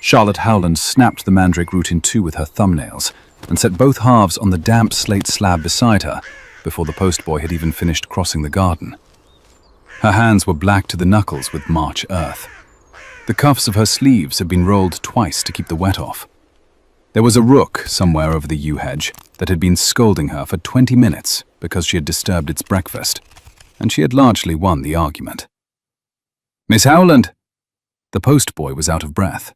Charlotte Howland snapped the mandrake root in two with her thumbnails and set both halves on the damp slate slab beside her before the postboy had even finished crossing the garden. Her hands were black to the knuckles with March earth. The cuffs of her sleeves had been rolled twice to keep the wet off. There was a rook somewhere over the yew hedge that had been scolding her for 20 minutes because she had disturbed its breakfast, and she had largely won the argument. "Miss Howland!" The postboy was out of breath.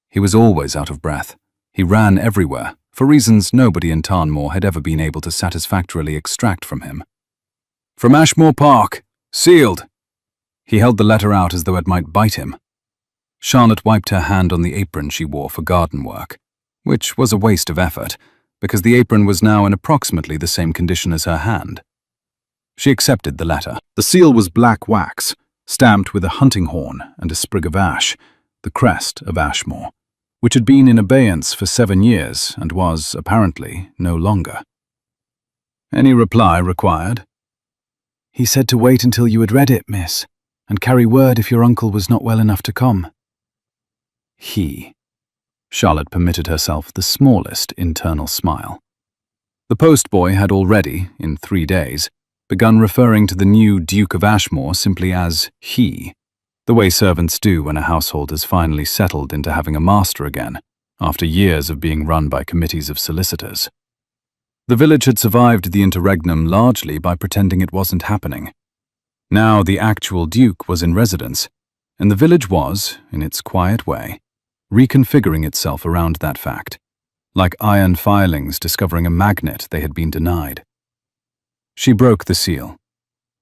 He was always out of breath. He ran everywhere, for reasons nobody in Tarnmore had ever been able to satisfactorily extract from him. "From Ashmore Park. Sealed." He held the letter out as though it might bite him. Charlotte wiped her hand on the apron she wore for garden work, which was a waste of effort, because the apron was now in approximately the same condition as her hand. She accepted the letter. The seal was black wax, stamped with a hunting horn and a sprig of ash, the crest of Ashmore, which had been in abeyance for 7 years and was, apparently, no longer. "Any reply required?" "He said to wait until you had read it, miss, and carry word if your uncle was not well enough to come." He. Charlotte permitted herself the smallest internal smile. The postboy had already, in 3 days, begun referring to the new Duke of Ashmore simply as he, the way servants do when a household has finally settled into having a master again, after years of being run by committees of solicitors. The village had survived the interregnum largely by pretending it wasn't happening. Now the actual Duke was in residence, and the village was, in its quiet way, reconfiguring itself around that fact, like iron filings discovering a magnet they had been denied. She broke the seal.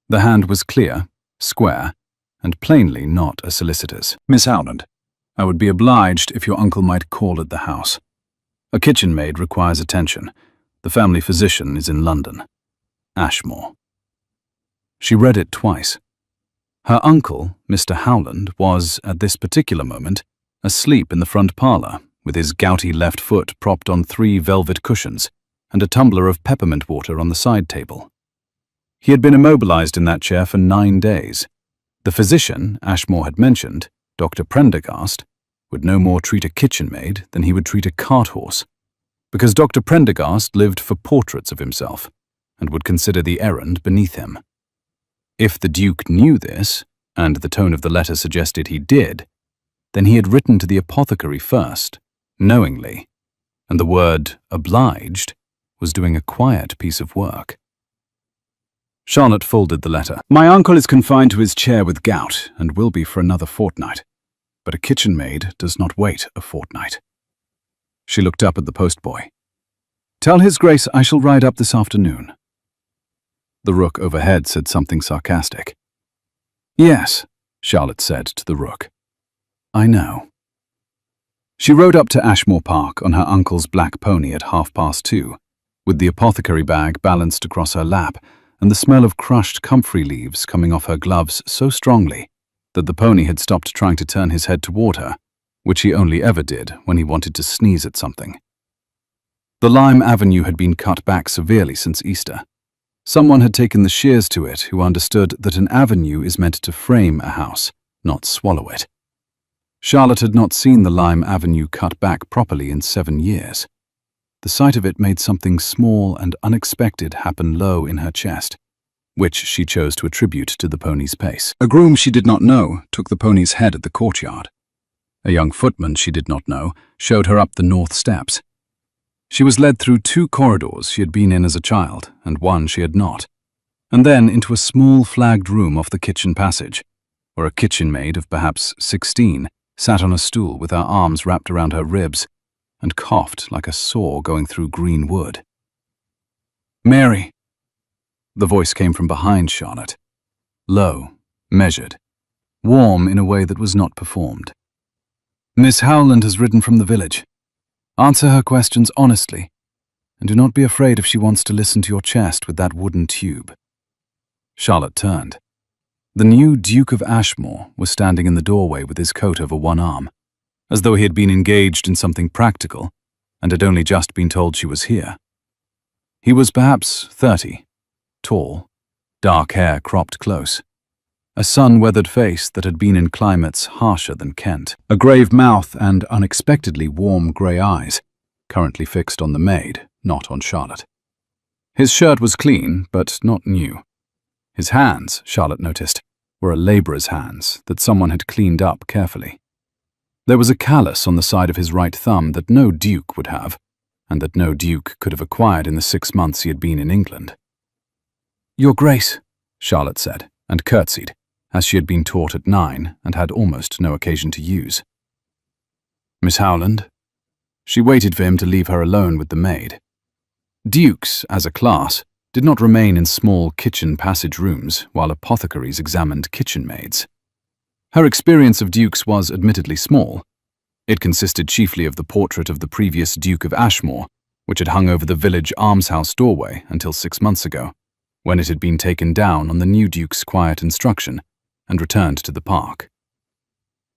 The hand was clear, square, and plainly not a solicitor's. "Miss Howland, I would be obliged if your uncle might call at the house. A kitchen maid requires attention. The family physician is in London. Ashmore." She read it twice. Her uncle, Mr. Howland, was, at this particular moment, asleep in the front parlour, with his gouty left foot propped on 3 velvet cushions and a tumbler of peppermint water on the side table. He had been immobilized in that chair for 9 days. The physician Ashmore had mentioned, Dr. Prendergast, would no more treat a kitchen maid than he would treat a cart horse, because Dr. Prendergast lived for portraits of himself and would consider the errand beneath him. If the Duke knew this, and the tone of the letter suggested he did, then he had written to the apothecary first, knowingly, and the word obliged was doing a quiet piece of work. Charlotte folded the letter. "My uncle is confined to his chair with gout and will be for another fortnight, but a kitchen maid does not wait a fortnight." She looked up at the postboy. "Tell his grace I shall ride up this afternoon." The rook overhead said something sarcastic. "Yes," Charlotte said to the rook. "I know." She rode up to Ashmore Park on her uncle's black pony at 2:30, with the apothecary bag balanced across her lap and the smell of crushed comfrey leaves coming off her gloves so strongly that the pony had stopped trying to turn his head toward her, which he only ever did when he wanted to sneeze at something. The lime avenue had been cut back severely since Easter. Someone had taken the shears to it who understood that an avenue is meant to frame a house, not swallow it. Charlotte had not seen the lime avenue cut back properly in 7 years. The sight of it made something small and unexpected happen low in her chest, which she chose to attribute to the pony's pace. A groom she did not know took the pony's head at the courtyard. A young footman she did not know showed her up the north steps. She was led through 2 corridors she had been in as a child and 1 she had not, and then into a small flagged room off the kitchen passage, where a kitchen maid of perhaps 16 sat on a stool with her arms wrapped around her ribs and coughed like a saw going through green wood. "Mary!" The voice came from behind Charlotte, low, measured, warm in a way that was not performed. "Miss Howland has ridden from the village. Answer her questions honestly, and do not be afraid if she wants to listen to your chest with that wooden tube." Charlotte turned. The new Duke of Ashmore was standing in the doorway with his coat over one arm, as though he had been engaged in something practical and had only just been told she was here. He was perhaps 30, tall, dark hair cropped close. a sun-weathered face that had been in climates harsher than Kent, a grave mouth and unexpectedly warm grey eyes, currently fixed on the maid, not on Charlotte. His shirt was clean, but not new. His hands, Charlotte noticed, were a labourer's hands that someone had cleaned up carefully. There was a callus on the side of his right thumb that no duke would have, and that no duke could have acquired in the 6 months he had been in England. "Your Grace," Charlotte said, and curtsied, as she had been taught at 9 and had almost no occasion to use. "Miss Howland?" She waited for him to leave her alone with the maid. Dukes, as a class, did not remain in small kitchen passage rooms while apothecaries examined kitchen maids. Her experience of dukes was admittedly small. It consisted chiefly of the portrait of the previous Duke of Ashmore, which had hung over the village almshouse doorway until 6 months ago, when it had been taken down on the new Duke's quiet instruction and returned to the park.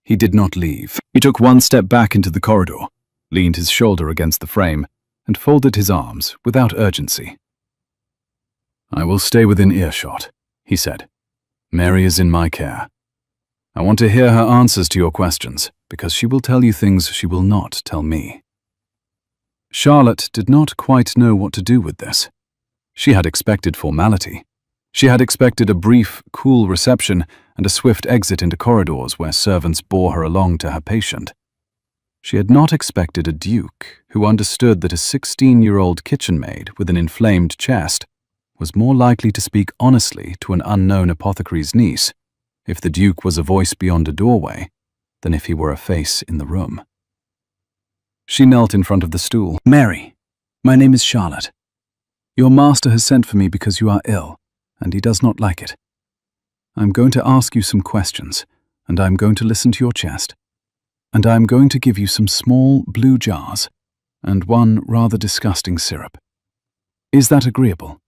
He did not leave. He took one step back into the corridor, leaned his shoulder against the frame, and folded his arms without urgency. "I will stay within earshot," he said. "Mary is in my care. I want to hear her answers to your questions, because she will tell you things she will not tell me." Charlotte did not quite know what to do with this. She had expected formality. She had expected a brief, cool reception and a swift exit into corridors where servants bore her along to her patient. She had not expected a duke who understood that a 16-year-old kitchen maid with an inflamed chest was more likely to speak honestly to an unknown apothecary's niece if the duke was a voice beyond a doorway than if he were a face in the room. She knelt in front of the stool. "Mary, my name is Charlotte. Your master has sent for me because you are ill, and he does not like it. I'm going to ask you some questions, and I'm going to listen to your chest. And I'm going to give you some small blue jars and one rather disgusting syrup. Is that agreeable?"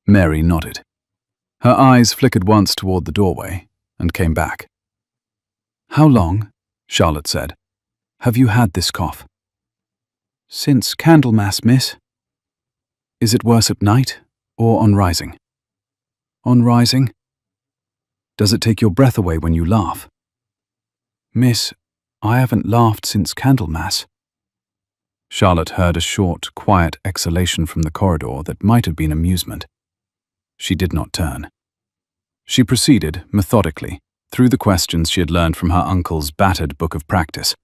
Mary nodded. Her eyes flickered once toward the doorway and came back. "How long," Charlotte said, "have you had this cough?" "Since Candlemas, miss." "Is it worse at night or on rising?" "On rising." "Does it take your breath away when you laugh?" "Miss, I haven't laughed since Candlemas." Charlotte heard a short, quiet exhalation from the corridor that might have been amusement. She did not turn. She proceeded, methodically, through the questions she had learned from her uncle's battered book of practice,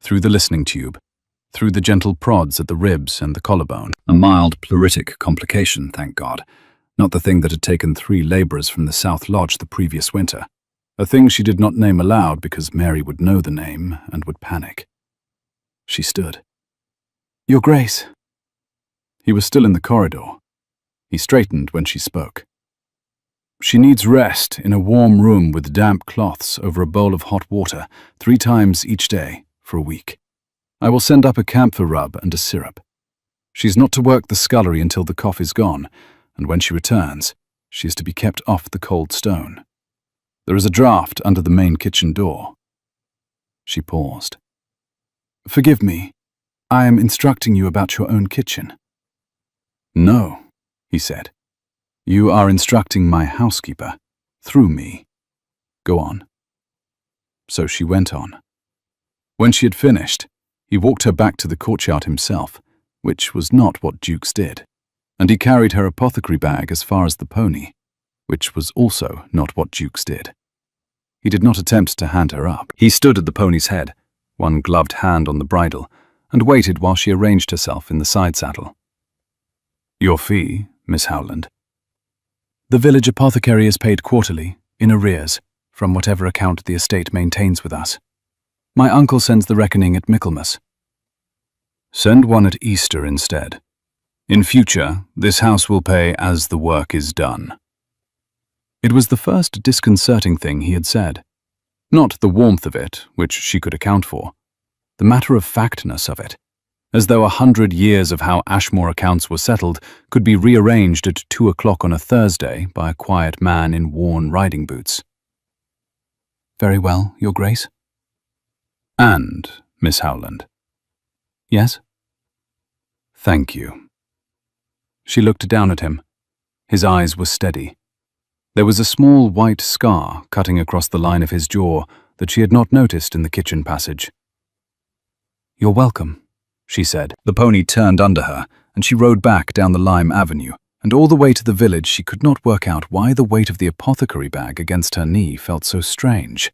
through the listening tube, through the gentle prods at the ribs and the collarbone. A mild pleuritic complication, thank God, not the thing that had taken 3 labourers from the South Lodge the previous winter. A thing she did not name aloud because Mary would know the name and would panic. She stood. "Your Grace." He was still in the corridor. He straightened when she spoke. "She needs rest in a warm room with damp cloths over a bowl of hot water 3 times each day for a week. I will send up a camphor rub and a syrup. She's not to work the scullery until the cough is gone, and when she returns, she is to be kept off the cold stone. There is a draught under the main kitchen door." She paused. "Forgive me, I am instructing you about your own kitchen." "No," he said. "You are instructing my housekeeper, through me. Go on." So she went on. When she had finished, he walked her back to the courtyard himself, which was not what dukes did, and he carried her apothecary bag as far as the pony, which was also not what dukes did. He did not attempt to hand her up. He stood at the pony's head, one gloved hand on the bridle, and waited while she arranged herself in the side saddle. "Your fee, Miss Howland?" "The village apothecary is paid quarterly, in arrears, from whatever account the estate maintains with us. My uncle sends the reckoning at Michaelmas." "Send one at Easter instead. In future, this house will pay as the work is done." It was the first disconcerting thing he had said. Not the warmth of it, which she could account for. The matter-of-factness of it, as though 100 years of how Ashmore accounts were settled could be rearranged at 2 o'clock on a Thursday by a quiet man in worn riding boots. "Very well, Your Grace." "And, Miss Howland?" "Yes?" "Thank you." She looked down at him. His eyes were steady. There was a small white scar cutting across the line of his jaw that she had not noticed in the kitchen passage. "You're welcome," she said. The pony turned under her, and she rode back down the lime avenue, and all the way to the village she could not work out why the weight of the apothecary bag against her knee felt so strange,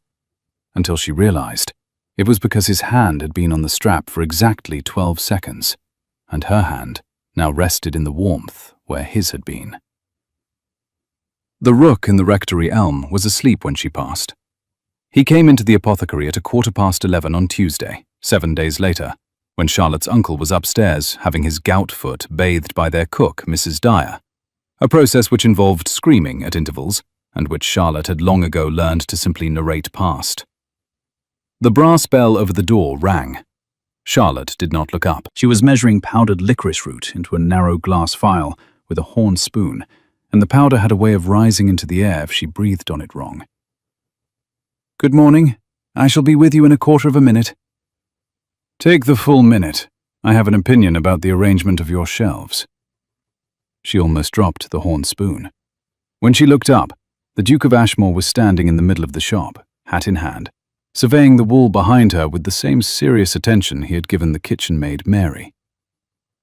until she realized it was because his hand had been on the strap for exactly 12 seconds, and her hand now rested in the warmth where his had been. The rook in the rectory elm was asleep when she passed. He came into the apothecary at 11:15 on Tuesday, 7 days later, when Charlotte's uncle was upstairs having his gout foot bathed by their cook, Mrs. Dyer, a process which involved screaming at intervals and which Charlotte had long ago learned to simply narrate past. The brass bell over the door rang. Charlotte did not look up. She was measuring powdered licorice root into a narrow glass phial with a horn spoon, and the powder had a way of rising into the air if she breathed on it wrong. "Good morning. I shall be with you in 1/4 of a minute." "Take the full minute. I have an opinion about the arrangement of your shelves." She almost dropped the horn spoon. When she looked up, the Duke of Ashmore was standing in the middle of the shop, hat in hand, surveying the wall behind her with the same serious attention he had given the kitchen maid Mary.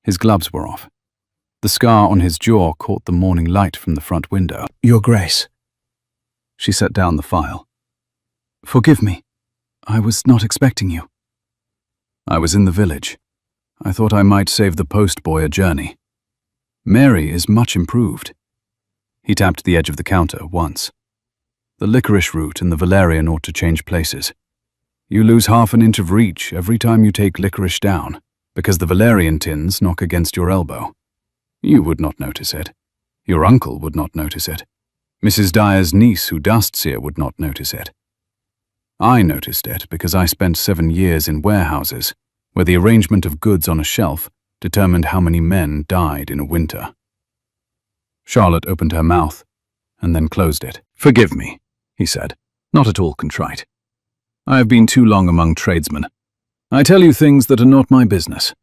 His gloves were off. The scar on his jaw caught the morning light from the front window. "Your Grace." She set down the phial. "Forgive me. I was not expecting you." "I was in the village. I thought I might save the postboy a journey. Mary is much improved." He tapped the edge of the counter once. "The licorice root and the valerian ought to change places. You lose half an inch of reach every time you take licorice down, because the valerian tins knock against your elbow. You would not notice it. Your uncle would not notice it. Mrs. Dyer's niece who dusts here would not notice it. I noticed it because I spent 7 years in warehouses, where the arrangement of goods on a shelf determined how many men died in a winter." Charlotte opened her mouth and then closed it. "Forgive me," he said, not at all contrite. "I have been too long among tradesmen. I tell you things that are not my business."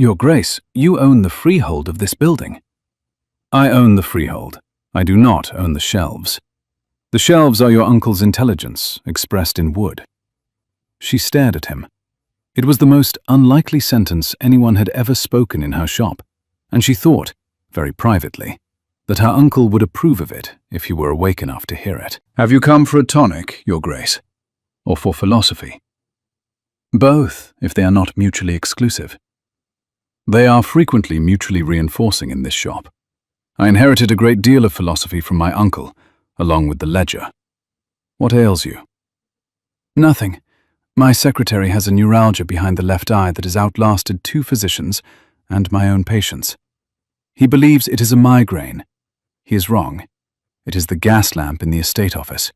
"Your Grace, you own the freehold of this building." "I own the freehold. I do not own the shelves. The shelves are your uncle's intelligence, expressed in wood." She stared at him. It was the most unlikely sentence anyone had ever spoken in her shop, and she thought, very privately, that her uncle would approve of it if he were awake enough to hear it. "Have you come for a tonic, Your Grace? Or for philosophy?" "Both, if they are not mutually exclusive." "They are frequently mutually reinforcing in this shop. I inherited a great deal of philosophy from my uncle, along with the ledger. What ails you?" "Nothing. My secretary has a neuralgia behind the left eye that has outlasted 2 physicians and my own patients. He believes it is a migraine. He is wrong. It is the gas lamp in the estate office.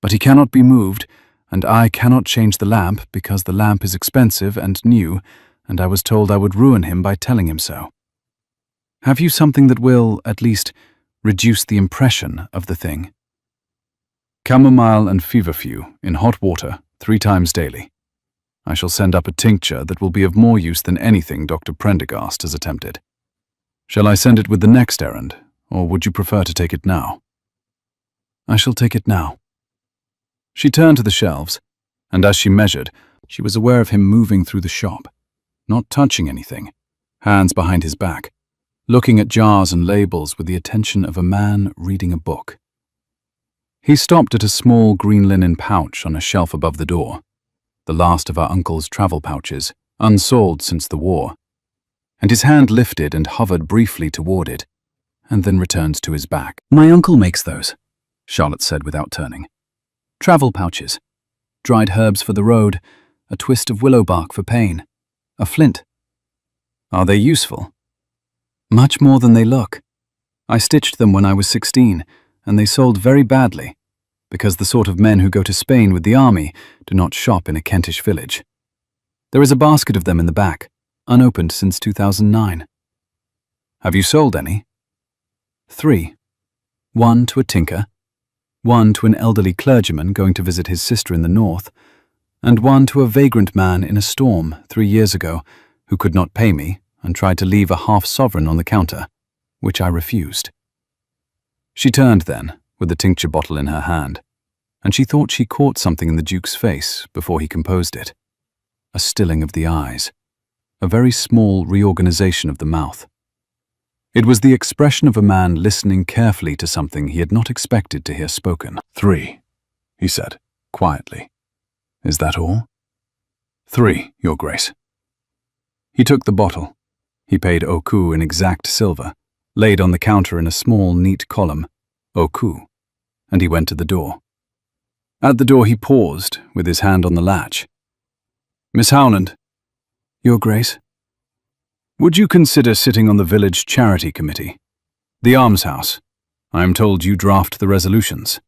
But he cannot be moved, and I cannot change the lamp because the lamp is expensive and new, and I was told I would ruin him by telling him so. Have you something that will, at least, reduce the impression of the thing?" "Chamomile and feverfew in hot water 3 times daily. I shall send up a tincture that will be of more use than anything Dr. Prendergast has attempted. Shall I send it with the next errand, or would you prefer to take it now?" "I shall take it now." She turned to the shelves, and as she measured, she was aware of him moving through the shop, not touching anything, hands behind his back, looking at jars and labels with the attention of a man reading a book. He stopped at a small green linen pouch on a shelf above the door, the last of her uncle's travel pouches, unsold since the war, and his hand lifted and hovered briefly toward it, and then returned to his back. "My uncle makes those," Charlotte said without turning. "Travel pouches. Dried herbs for the road, a twist of willow bark for pain, a flint." "Are they useful?" "Much more than they look. I stitched them when I was 16, and they sold very badly, because the sort of men who go to Spain with the army do not shop in a Kentish village. There is a basket of them in the back, unopened since 2009. "Have you sold any?" 3. 1 to a tinker, 1 to an elderly clergyman going to visit his sister in the north, and 1 to a vagrant man in a storm 3 years ago who could not pay me and tried to leave a half-sovereign on the counter, which I refused. She turned then, with the tincture bottle in her hand, and she thought she caught something in the Duke's face before he composed it. A stilling of the eyes, a very small reorganization of the mouth. It was the expression of a man listening carefully to something he had not expected to hear spoken. 3, he said, quietly. Is that all? 3, Your Grace. He took the bottle. He paid Oku in exact silver, laid on the counter in a small, neat column, Oku, and he went to the door. At the door he paused, with his hand on the latch. Miss Howland. Your Grace. Would you consider sitting on the village charity committee? The almshouse. I am told you draft the resolutions.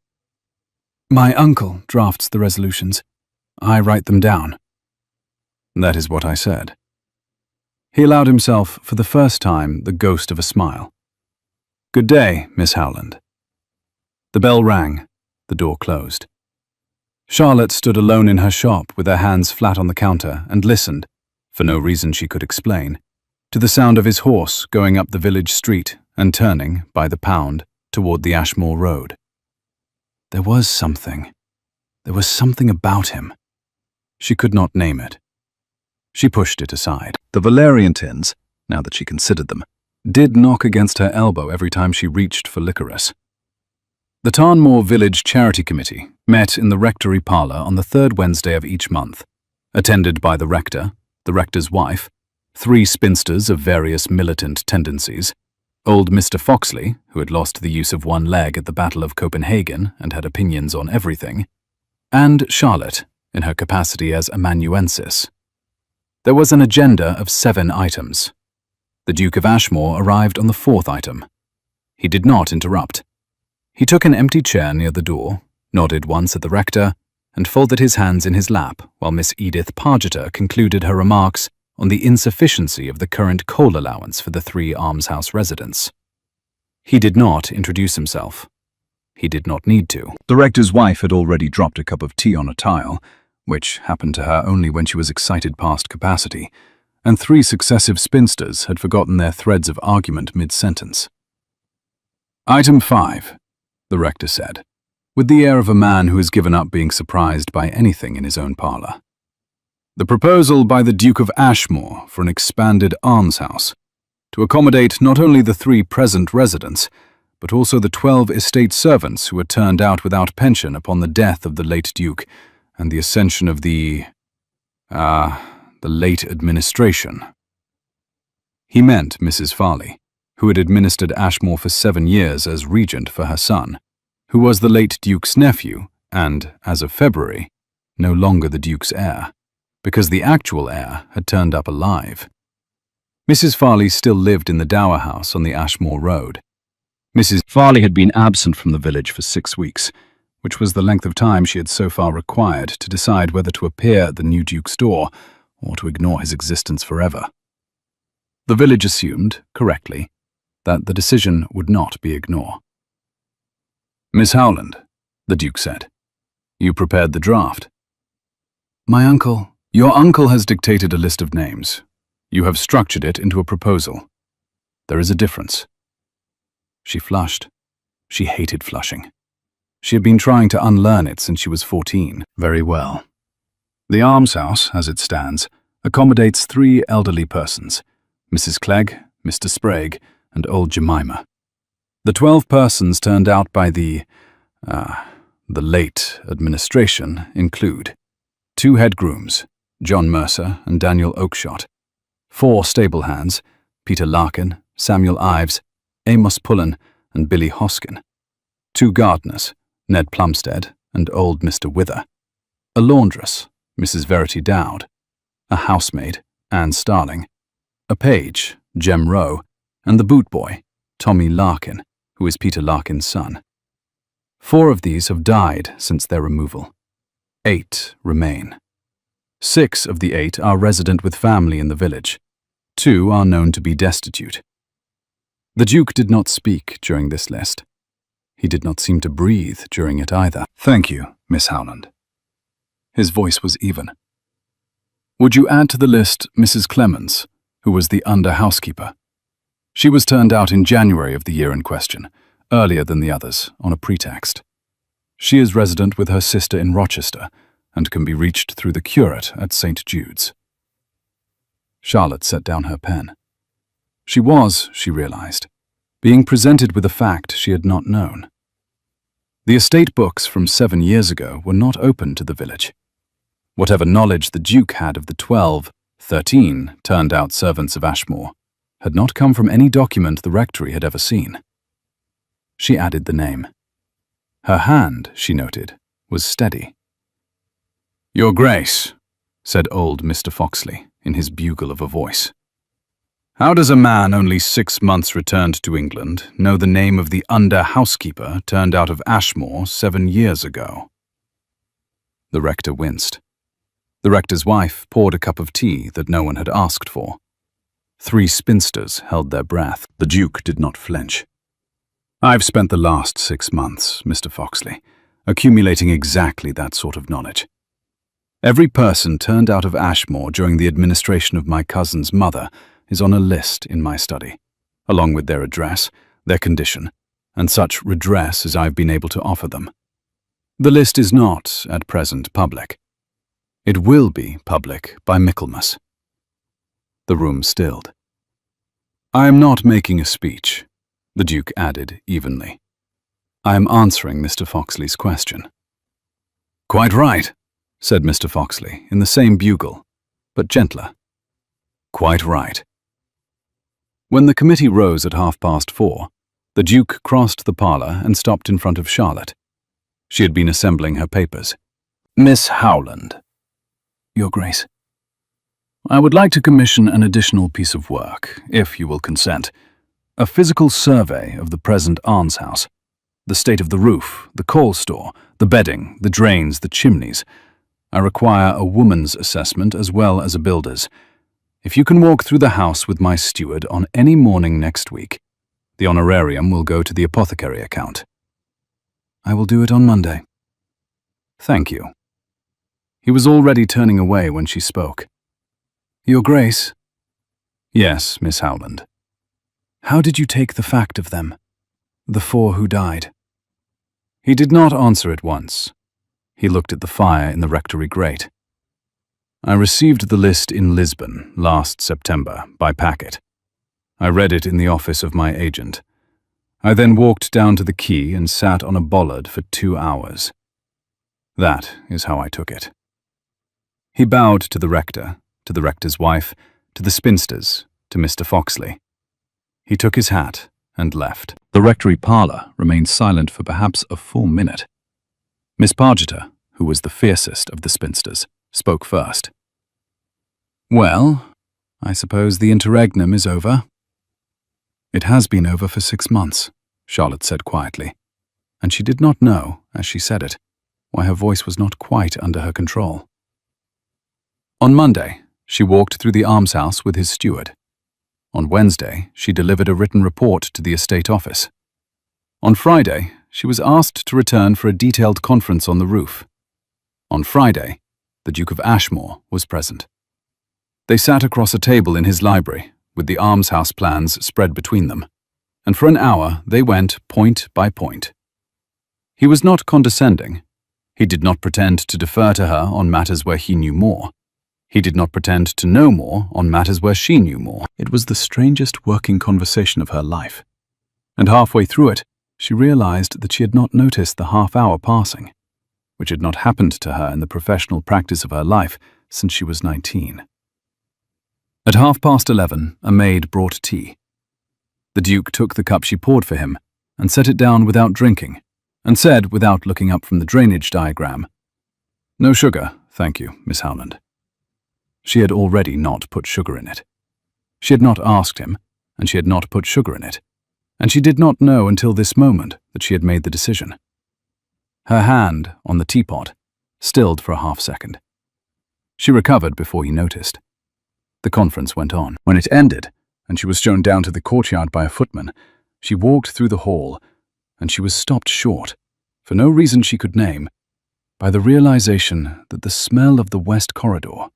My uncle drafts the resolutions. I write them down. That is what I said. He allowed himself, for the first time, the ghost of a smile. Good day, Miss Howland. The bell rang. The door closed. Charlotte stood alone in her shop with her hands flat on the counter and listened, for no reason she could explain, to the sound of his horse going up the village street and turning, by the pound, toward the Ashmore Road. There was something about him. She could not name it. She pushed it aside. The valerian tins, now that she considered them, did knock against her elbow every time she reached for licorice. The Tarnmoor Village Charity Committee met in the rectory parlour on the third Wednesday of each month, attended by the rector, the rector's wife, 3 spinsters of various militant tendencies, old Mr. Foxley, who had lost the use of one leg at the Battle of Copenhagen and had opinions on everything, and Charlotte, in her capacity as amanuensis. There was an agenda of 7 items. The Duke of Ashmore arrived on the 4th item. He did not interrupt. He took an empty chair near the door, nodded once at the rector, and folded his hands in his lap while Miss Edith Pargeter concluded her remarks on the insufficiency of the current coal allowance for the 3 almshouse residents. He did not introduce himself. He did not need to. The rector's wife had already dropped a cup of tea on a tile, which happened to her only when she was excited past capacity, and 3 successive spinsters had forgotten their threads of argument mid-sentence. Item 5, the rector said, with the air of a man who has given up being surprised by anything in his own parlour. The proposal by the Duke of Ashmore for an expanded almshouse, to accommodate not only the 3 present residents, but also the 12 estate servants who were turned out without pension upon the death of the late Duke and the ascension of the late administration. He meant Mrs. Farley, who had administered Ashmore for 7 years as regent for her son, who was the late Duke's nephew and, as of February, no longer the Duke's heir, because the actual heir had turned up alive. Mrs. Farley still lived in the dower house on the Ashmore Road. Mrs. Farley had been absent from the village for 6 weeks, which was the length of time she had so far required to decide whether to appear at the new Duke's door or to ignore his existence forever. The village assumed, correctly, that the decision would not be ignored. Miss Howland, the Duke said, you prepared the draft. Your uncle has dictated a list of names. You have structured it into a proposal. There is a difference. She flushed. She hated flushing. She had been trying to unlearn it since she was 14. Very well. The almshouse, as it stands, accommodates 3 elderly persons, Mrs. Clegg, Mr. Sprague, and old Jemima. The 12 persons turned out by the late administration include 2 head grooms, John Mercer and Daniel Oakshott, 4 stable hands, Peter Larkin, Samuel Ives, Amos Pullen, and Billy Hoskin, 2 gardeners, Ned Plumstead and old Mr. Wither, a laundress, Mrs. Verity Dowd, a housemaid, Anne Starling, a page, Jem Rowe, and the boot boy, Tommy Larkin, who is Peter Larkin's son. 4 of these have died since their removal. 8 remain. 6 of the 8 are resident with family in the village. 2 are known to be destitute. The Duke did not speak during this list. He did not seem to breathe during it either. Thank you, Miss Howland. His voice was even. Would you add to the list Mrs. Clemens, who was the under-housekeeper? She was turned out in January of the year in question, earlier than the others, on a pretext. She is resident with her sister in Rochester and can be reached through the curate at St. Jude's. Charlotte set down her pen. She was, she realized, being presented with a fact she had not known. The estate books from 7 years ago were not open to the village. Whatever knowledge the Duke had of the 13 turned-out servants of Ashmore had not come from any document the rectory had ever seen. She added the name. Her hand, she noted, was steady. "Your Grace," said old Mr. Foxley in his bugle of a voice, "how does a man only 6 months returned to England know the name of the under-housekeeper turned out of Ashmore 7 years ago?" The rector winced. The rector's wife poured a cup of tea that no one had asked for. 3 spinsters held their breath. The Duke did not flinch. "I've spent the last 6 months, Mr. Foxley, accumulating exactly that sort of knowledge. Every person turned out of Ashmore during the administration of my cousin's mother is on a list in my study, along with their address, their condition, and such redress as I've been able to offer them. The list is not, at present, public. It will be public by Michaelmas." The room stilled. "I am not making a speech," the Duke added evenly. "I am answering Mr. Foxley's question." "Quite right," said Mr. Foxley in the same bugle, but gentler. "Quite right." When the committee rose at 4:30, the Duke crossed the parlour and stopped in front of Charlotte. She had been assembling her papers. "Miss Howland." "Your Grace." "I would like to commission an additional piece of work, if you will consent. A physical survey of the present almshouse. The state of the roof, the coal store, the bedding, the drains, the chimneys. I require a woman's assessment as well as a builder's. If you can walk through the house with my steward on any morning next week, the honorarium will go to the apothecary account." "I will do it on Monday." "Thank you." He was already turning away when she spoke. "Your Grace." "Yes, Miss Howland." "How did you take the fact of them, the 4 who died?" He did not answer at once. He looked at the fire in the rectory grate. "I received the list in Lisbon last September by packet. I read it in the office of my agent. I then walked down to the quay and sat on a bollard for 2 hours. That is how I took it." He bowed to the rector's wife, to the spinsters, to Mr. Foxley. He took his hat and left. The rectory parlour remained silent for perhaps a full minute. Miss Pargeter, who was the fiercest of the spinsters, spoke first. "Well, I suppose the interregnum is over." "It has been over for 6 months," Charlotte said quietly, and she did not know, as she said it, why her voice was not quite under her control. On Monday, she walked through the almshouse with his steward. On Wednesday, she delivered a written report to the estate office. On Friday, she was asked to return for a detailed conference on the roof. On Friday, the Duke of Ashmore was present. They sat across a table in his library, with the almshouse plans spread between them, and for an hour they went point by point. He was not condescending. He did not pretend to defer to her on matters where he knew more. He did not pretend to know more on matters where she knew more. It was the strangest working conversation of her life. And halfway through it, she realized that she had not noticed the half-hour passing, which had not happened to her in the professional practice of her life since she was 19. At 11:30, a maid brought tea. The Duke took the cup she poured for him and set it down without drinking, and said, without looking up from the drainage diagram, "No sugar, thank you, Miss Howland." She had already not put sugar in it. She had not asked him, and she had not put sugar in it, and she did not know until this moment that she had made the decision. Her hand, on the teapot, stilled for a half-second. She recovered before he noticed. The conference went on. When it ended, and she was shown down to the courtyard by a footman, she walked through the hall, and she was stopped short, for no reason she could name, by the realization that the smell of the west corridor,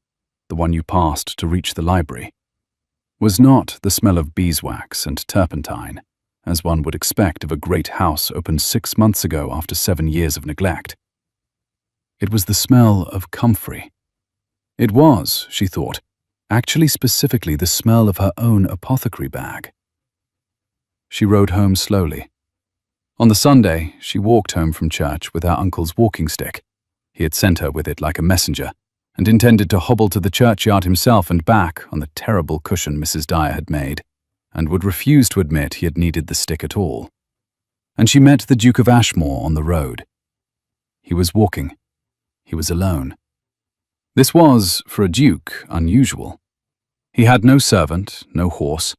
the one you passed to reach the library, was not the smell of beeswax and turpentine, as one would expect of a great house opened 6 months ago after 7 years of neglect. It was the smell of comfrey. It was, she thought, actually specifically the smell of her own apothecary bag. She rode home slowly. On the Sunday, she walked home from church with her uncle's walking stick. He had sent her with it like a messenger, and intended to hobble to the churchyard himself and back on the terrible cushion Mrs. Dyer had made, and would refuse to admit he had needed the stick at all. And she met the Duke of Ashmore on the road. He was walking. He was alone. This was, for a duke, unusual. He had no servant, no horse,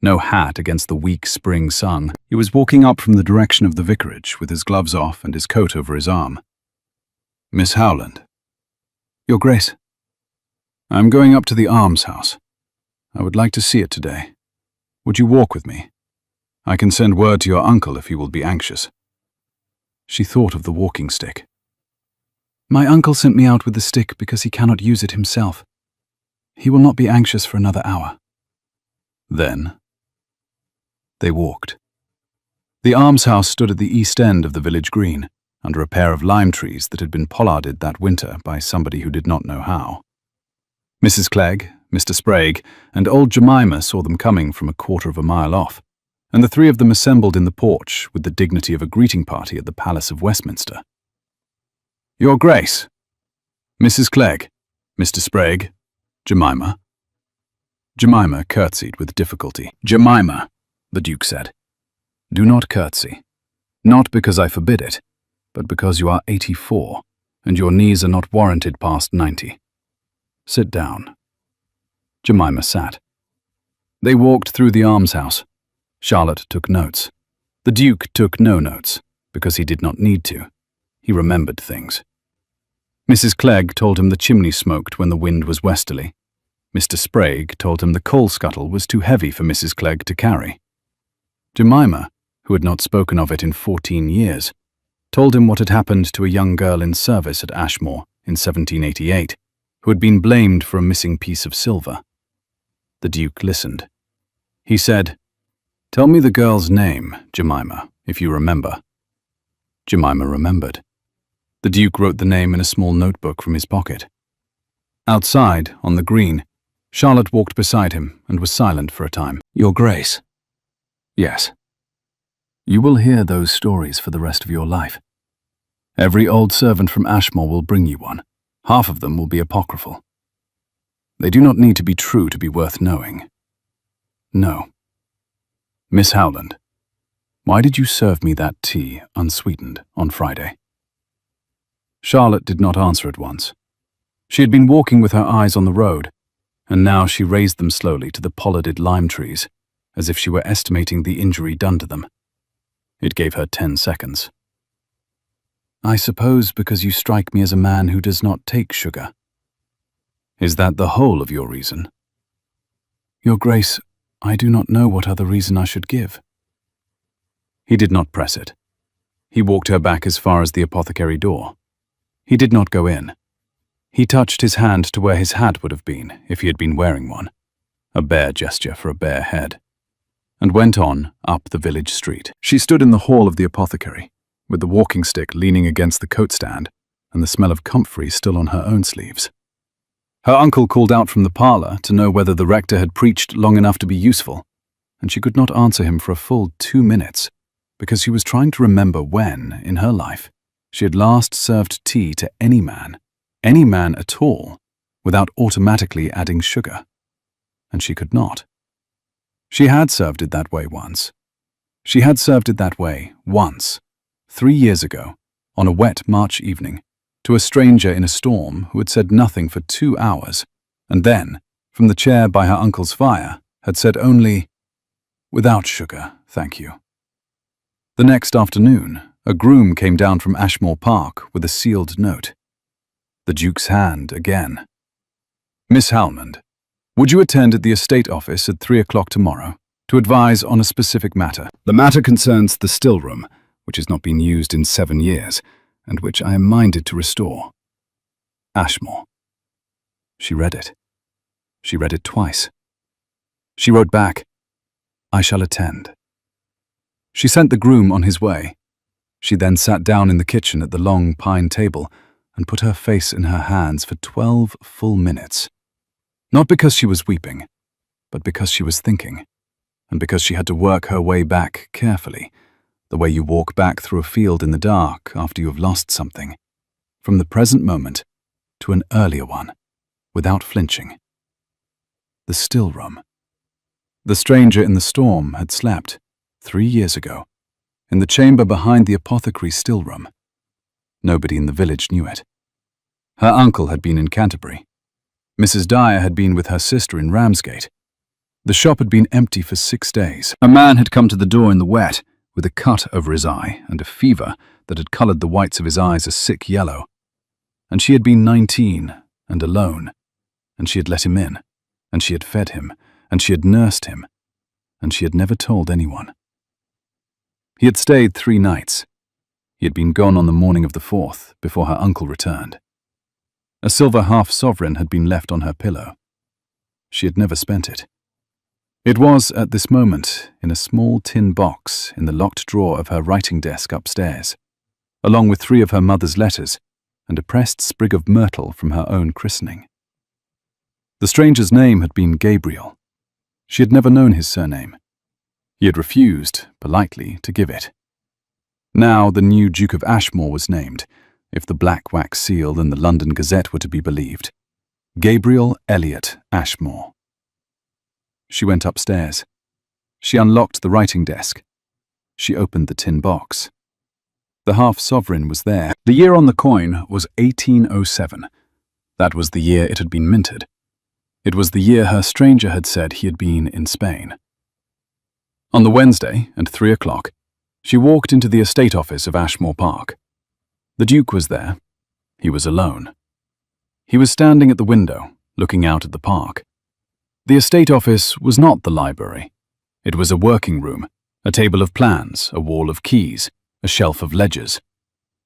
no hat against the weak spring sun. He was walking up from the direction of the vicarage with his gloves off and his coat over his arm. "Miss Howland." "Your Grace." "I am going up to the almshouse. I would like to see it today. Would you walk with me? I can send word to your uncle if he will be anxious." She thought of the walking stick. "My uncle sent me out with the stick because he cannot use it himself. He will not be anxious for another hour." Then they walked. The almshouse stood at the east end of the village green, under a pair of lime trees that had been pollarded that winter by somebody who did not know how. Mrs. Clegg, Mr. Sprague, and old Jemima saw them coming from a quarter of a mile off, and the three of them assembled in the porch with the dignity of a greeting party at the Palace of Westminster. "Your Grace, Mrs. Clegg, Mr. Sprague, Jemima." Jemima curtsied with difficulty. "Jemima," the Duke said, "do not curtsy. Not because I forbid it, but because you are 84, and your knees are not warranted past 90. Sit down." Jemima sat. They walked through the almshouse. Charlotte took notes. The Duke took no notes, because he did not need to. He remembered things. Mrs. Clegg told him the chimney smoked when the wind was westerly. Mr. Sprague told him the coal scuttle was too heavy for Mrs. Clegg to carry. Jemima, who had not spoken of it in 14 years, told him what had happened to a young girl in service at Ashmore in 1788, who had been blamed for a missing piece of silver. The Duke listened. He said, "Tell me the girl's name, Jemima, if you remember." Jemima remembered. The Duke wrote the name in a small notebook from his pocket. Outside, on the green, Charlotte walked beside him and was silent for a time. "Your Grace." "Yes." "You will hear those stories for the rest of your life. Every old servant from Ashmore will bring you one. Half of them will be apocryphal. They do not need to be true to be worth knowing. No. Miss Howland, why did you serve me that tea, unsweetened, on Friday?" Charlotte did not answer at once. She had been walking with her eyes on the road, and now she raised them slowly to the pollarded lime trees, as if she were estimating the injury done to them. It gave her 10 seconds. "I suppose because you strike me as a man who does not take sugar." "Is that the whole of your reason?" "Your Grace, I do not know what other reason I should give." He did not press it. He walked her back as far as the apothecary door. He did not go in. He touched his hand to where his hat would have been if he had been wearing one, a bare gesture for a bare head, and went on up the village street. She stood in the hall of the apothecary, with the walking stick leaning against the coat stand and the smell of comfrey still on her own sleeves. Her uncle called out from the parlour to know whether the rector had preached long enough to be useful, and she could not answer him for a full 2 minutes, because she was trying to remember when, in her life, she had last served tea to any man at all, without automatically adding sugar. And she could not. She had served it that way once. She had served it that way once, 3 years ago, on a wet March evening, to a stranger in a storm who had said nothing for 2 hours, and then, from the chair by her uncle's fire, had said only, "Without sugar, thank you." The next afternoon, a groom came down from Ashmore Park with a sealed note. The Duke's hand again. "Miss Howland, would you attend at the estate office at 3 o'clock tomorrow to advise on a specific matter? The matter concerns the still room, which has not been used in 7 years, and which I am minded to restore. Ashmore." She read it. She read it twice. She wrote back, "I shall attend." She sent the groom on his way. She then sat down in the kitchen at the long pine table and put her face in her hands for 12 full minutes. Not because she was weeping, but because she was thinking, and because she had to work her way back carefully, the way you walk back through a field in the dark after you have lost something, from the present moment to an earlier one, without flinching. The still room. The stranger in the storm had slept, 3 years ago, in the chamber behind the apothecary's still room. Nobody in the village knew it. Her uncle had been in Canterbury. Mrs. Dyer had been with her sister in Ramsgate. The shop had been empty for 6 days. A man had come to the door in the wet, with a cut over his eye and a fever that had coloured the whites of his eyes a sick yellow. And she had been 19 and alone, and she had let him in, and she had fed him, and she had nursed him, and she had never told anyone. He had stayed 3 nights. He had been gone on the morning of the 4th, before her uncle returned. A silver half-sovereign had been left on her pillow. She had never spent it. It was, at this moment, in a small tin box in the locked drawer of her writing desk upstairs, along with 3 of her mother's letters and a pressed sprig of myrtle from her own christening. The stranger's name had been Gabriel. She had never known his surname. He had refused, politely, to give it. Now the new Duke of Ashmore was named, if the black wax seal in the London Gazette were to be believed. Gabriel Elliot Ashmore. She went upstairs. She unlocked the writing desk. She opened the tin box. The half-sovereign was there. The year on the coin was 1807. That was the year it had been minted. It was the year her stranger had said he had been in Spain. On the Wednesday, at 3 o'clock, she walked into the estate office of Ashmore Park. The Duke was there. He was alone. He was standing at the window, looking out at the park. The estate office was not the library. It was a working room, a table of plans, a wall of keys, a shelf of ledgers.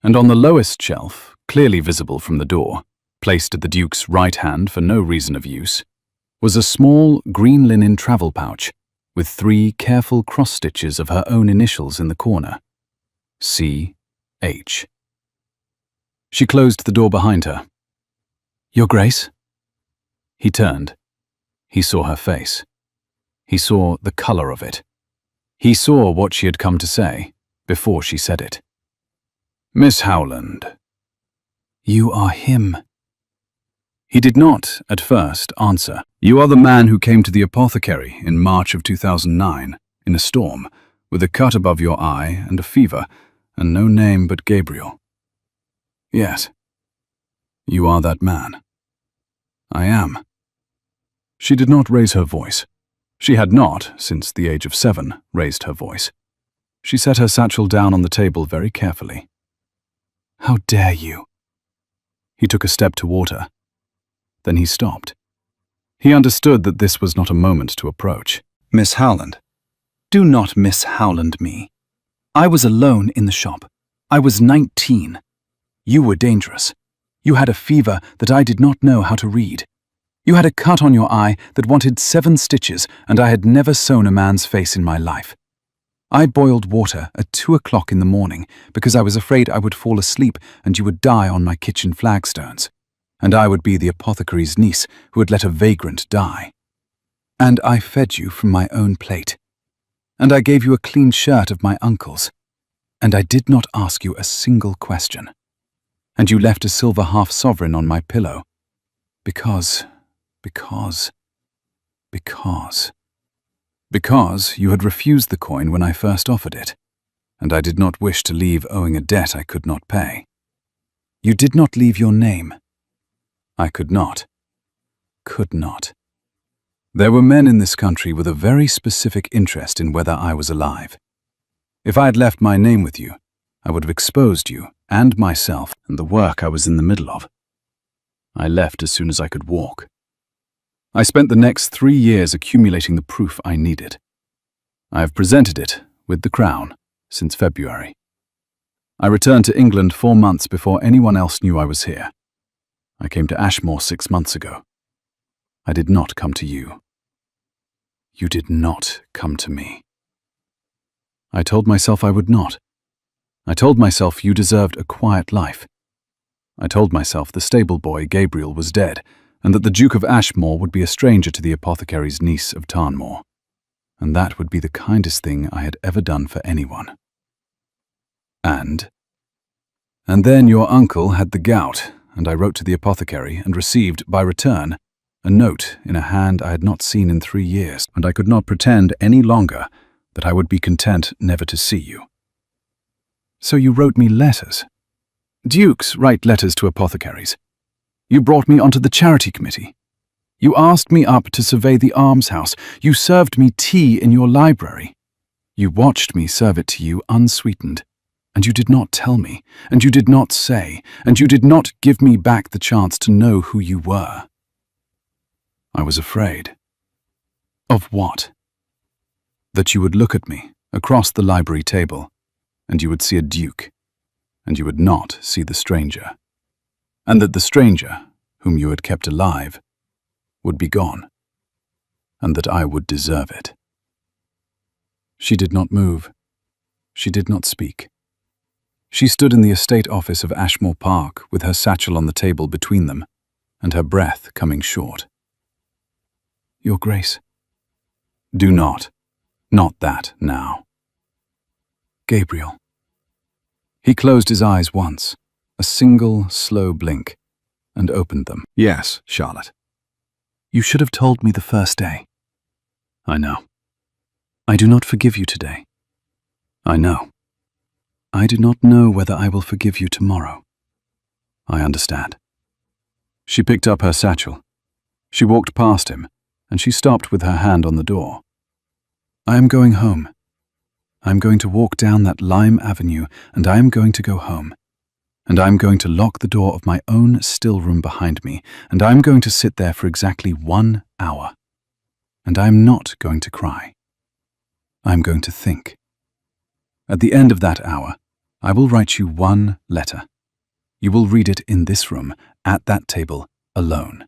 And on the lowest shelf, clearly visible from the door, placed at the Duke's right hand for no reason of use, was a small green linen travel pouch with 3 careful cross-stitches of her own initials in the corner. C.H. She closed the door behind her. "Your Grace?" He turned. He saw her face. He saw the colour of it. He saw what she had come to say before she said it. "Miss Howland." "You are him." He did not, at first, answer. "You are the man who came to the apothecary in March of 2009, in a storm, with a cut above your eye and a fever, and no name but Gabriel." "Yes." "You are that man." "I am." She did not raise her voice. She had not, since the age of 7, raised her voice. She set her satchel down on the table very carefully. "How dare you?" He took a step toward her. Then he stopped. He understood that this was not a moment to approach. "Miss Howland." "Do not Miss Howland me. I was alone in the shop. I was 19. You were dangerous. You had a fever that I did not know how to read. You had a cut on your eye that wanted 7 stitches, and I had never sewn a man's face in my life. I boiled water at 2 o'clock in the morning because I was afraid I would fall asleep and you would die on my kitchen flagstones, and I would be the apothecary's niece who had let a vagrant die. And I fed you from my own plate. And I gave you a clean shirt of my uncle's. And I did not ask you a single question. And you left a silver half-sovereign on my pillow. Because you had refused the coin when I first offered it, and I did not wish to leave owing a debt I could not pay. You did not leave your name. I could not. There were men in this country with a very specific interest in whether I was alive. If I had left my name with you, I would have exposed you and myself and the work I was in the middle of. I left as soon as I could walk. I spent the next 3 years accumulating the proof I needed. I have presented it, with the Crown, since February. I returned to England 4 months before anyone else knew I was here. I came to Ashmore 6 months ago. I did not come to you. You did not come to me. I told myself I would not. I told myself you deserved a quiet life. I told myself the stable boy, Gabriel, was dead, and that the Duke of Ashmore would be a stranger to the apothecary's niece of Tarnmore. And that would be the kindest thing I had ever done for anyone. And then your uncle had the gout, and I wrote to the apothecary and received, by return, a note in a hand I had not seen in 3 years, and I could not pretend any longer that I would be content never to see you. So you wrote me letters. Dukes write letters to apothecaries. You brought me onto the charity committee. You asked me up to survey the almshouse. You served me tea in your library. You watched me serve it to you unsweetened. And you did not tell me, and you did not say, and you did not give me back the chance to know who you were. I was afraid. Of what? That you would look at me across the library table, and you would see a duke, and you would not see the stranger, and that the stranger, whom you had kept alive, would be gone, and that I would deserve it. She did not move. She did not speak. She stood in the estate office of Ashmore Park with her satchel on the table between them, and her breath coming short. Your Grace. Do not that now. Gabriel. He closed his eyes once, a single slow blink, and opened them. Yes, Charlotte. You should have told me the first day. I know. I do not forgive you today. I know. I do not know whether I will forgive you tomorrow. I understand. She picked up her satchel. She walked past him, and she stopped with her hand on the door. I am going home. I am going to walk down that lime avenue, and I am going to go home. And I am going to lock the door of my own still room behind me, and I am going to sit there for exactly 1 hour. And I am not going to cry. I am going to think. At the end of that hour, I will write you 1 letter. You will read it in this room, at that table, alone.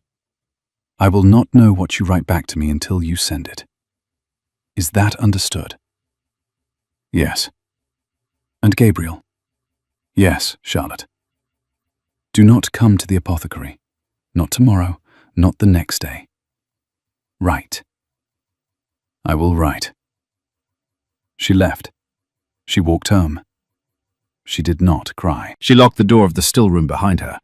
I will not know what you write back to me until you send it. Is that understood? Yes. And Gabriel? Yes, Charlotte. Do not come to the apothecary. Not tomorrow, not the next day. Write. I will write. She left. She walked home. She did not cry. She locked the door of the still room behind her,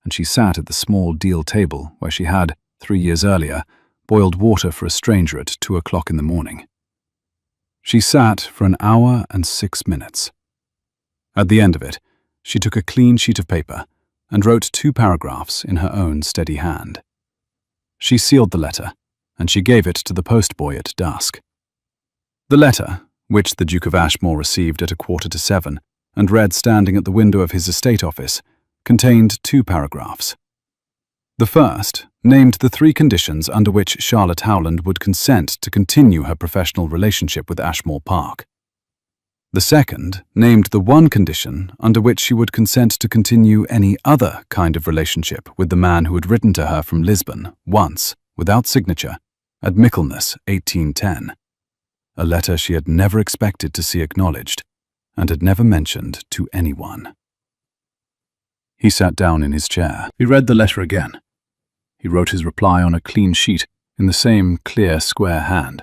and she sat at the small deal table where she had, 3 years earlier, boiled water for a stranger at 2 o'clock in the morning. She sat for 1 hour and 6 minutes. At the end of it, she took a clean sheet of paper and wrote 2 paragraphs in her own steady hand. She sealed the letter, and she gave it to the postboy at dusk. The letter, which the Duke of Ashmore received at 6:45 and read standing at the window of his estate office, contained 2 paragraphs. The first named the 3 conditions under which Charlotte Howland would consent to continue her professional relationship with Ashmore Park. The second named the 1 condition under which she would consent to continue any other kind of relationship with the man who had written to her from Lisbon once, without signature, at Michaelmas, 1810. A letter she had never expected to see acknowledged, and had never mentioned to anyone. He sat down in his chair. He read the letter again. He wrote his reply on a clean sheet in the same clear, square hand.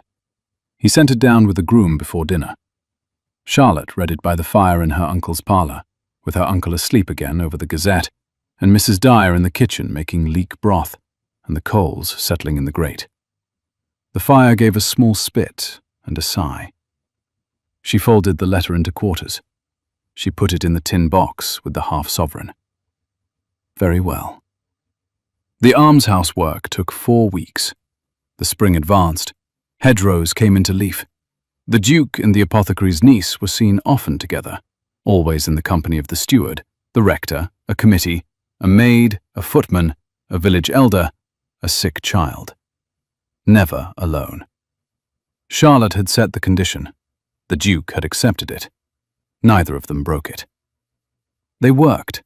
He sent it down with the groom before dinner. Charlotte read it by the fire in her uncle's parlour, with her uncle asleep again over the Gazette, and Mrs. Dyer in the kitchen making leek broth, and the coals settling in the grate. The fire gave a small spit and a sigh. She folded the letter into quarters. She put it in the tin box with the half-sovereign. Very well. The almshouse work took 4 weeks. The spring advanced. Hedgerows came into leaf. The Duke and the apothecary's niece were seen often together, always in the company of the steward, the rector, a committee, a maid, a footman, a village elder, a sick child. Never alone. Charlotte had set the condition. The Duke had accepted it. Neither of them broke it. They worked.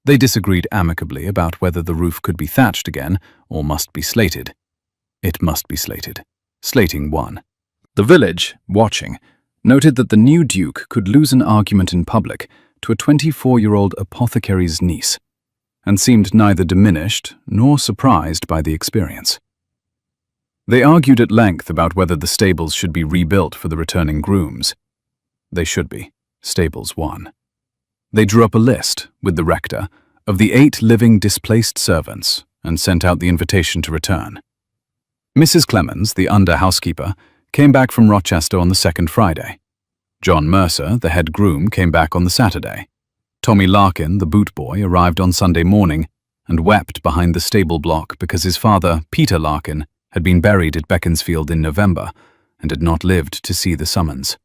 They disagreed amicably about whether the roof could be thatched again or must be slated. It must be slated. Slating won. The village, watching, noted that the new Duke could lose an argument in public to a 24-year-old apothecary's niece, and seemed neither diminished nor surprised by the experience. They argued at length about whether the stables should be rebuilt for the returning grooms. They should be. Stables won. They drew up a list, with the rector, of the 8 living displaced servants and sent out the invitation to return. Mrs. Clemens, the under-housekeeper, came back from Rochester on the second Friday. John Mercer, the head groom, came back on the Saturday. Tommy Larkin, the boot boy, arrived on Sunday morning and wept behind the stable block because his father, Peter Larkin, had been buried at Beaconsfield in November and had not lived to see the summons.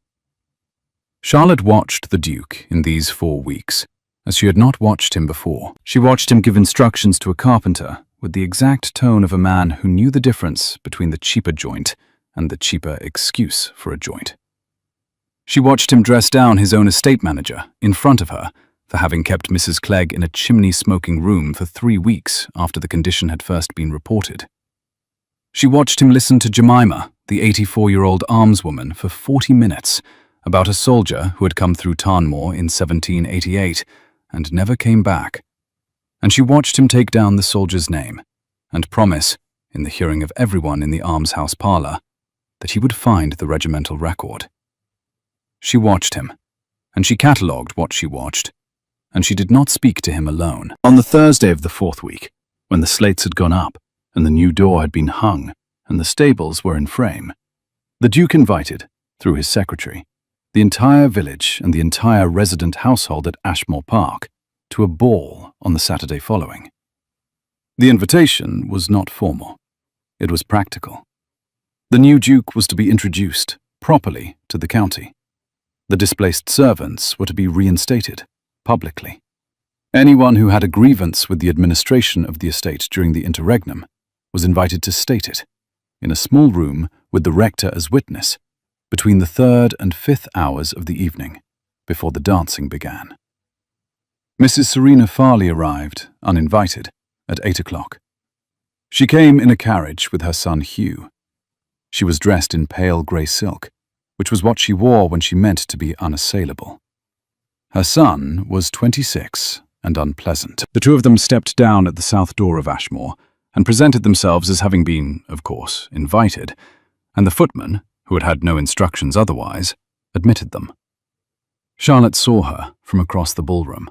Charlotte watched the Duke in these 4 weeks, as she had not watched him before. She watched him give instructions to a carpenter with the exact tone of a man who knew the difference between the cheaper joint and the cheaper excuse for a joint. She watched him dress down his own estate manager in front of her for having kept Mrs. Clegg in a chimney-smoking room for 3 weeks after the condition had first been reported. She watched him listen to Jemima, the 84-year-old almswoman, for 40 minutes about a soldier who had come through Tarnmoor in 1788 and never came back. And she watched him take down the soldier's name and promise, in the hearing of everyone in the almshouse parlour, that he would find the regimental record. She watched him, and she catalogued what she watched, and she did not speak to him alone. On the Thursday of the 4th week, when the slates had gone up, and the new door had been hung, and the stables were in frame, the Duke invited, through his secretary, the entire village and the entire resident household at Ashmore Park to a ball on the Saturday following. The invitation was not formal. It was practical. The new Duke was to be introduced, properly, to the county. The displaced servants were to be reinstated, publicly. Anyone who had a grievance with the administration of the estate during the interregnum was invited to state it, in a small room with the rector as witness, between the 3rd and 5th hours of the evening, before the dancing began. Mrs. Serena Farley arrived, uninvited, at 8 o'clock. She came in a carriage with her son Hugh. She was dressed in pale grey silk, which was what she wore when she meant to be unassailable. Her son was 26 and unpleasant. The two of them stepped down at the south door of Ashmore and presented themselves as having been, of course, invited, and the footman, who had had no instructions otherwise, admitted them. Charlotte saw her from across the ballroom.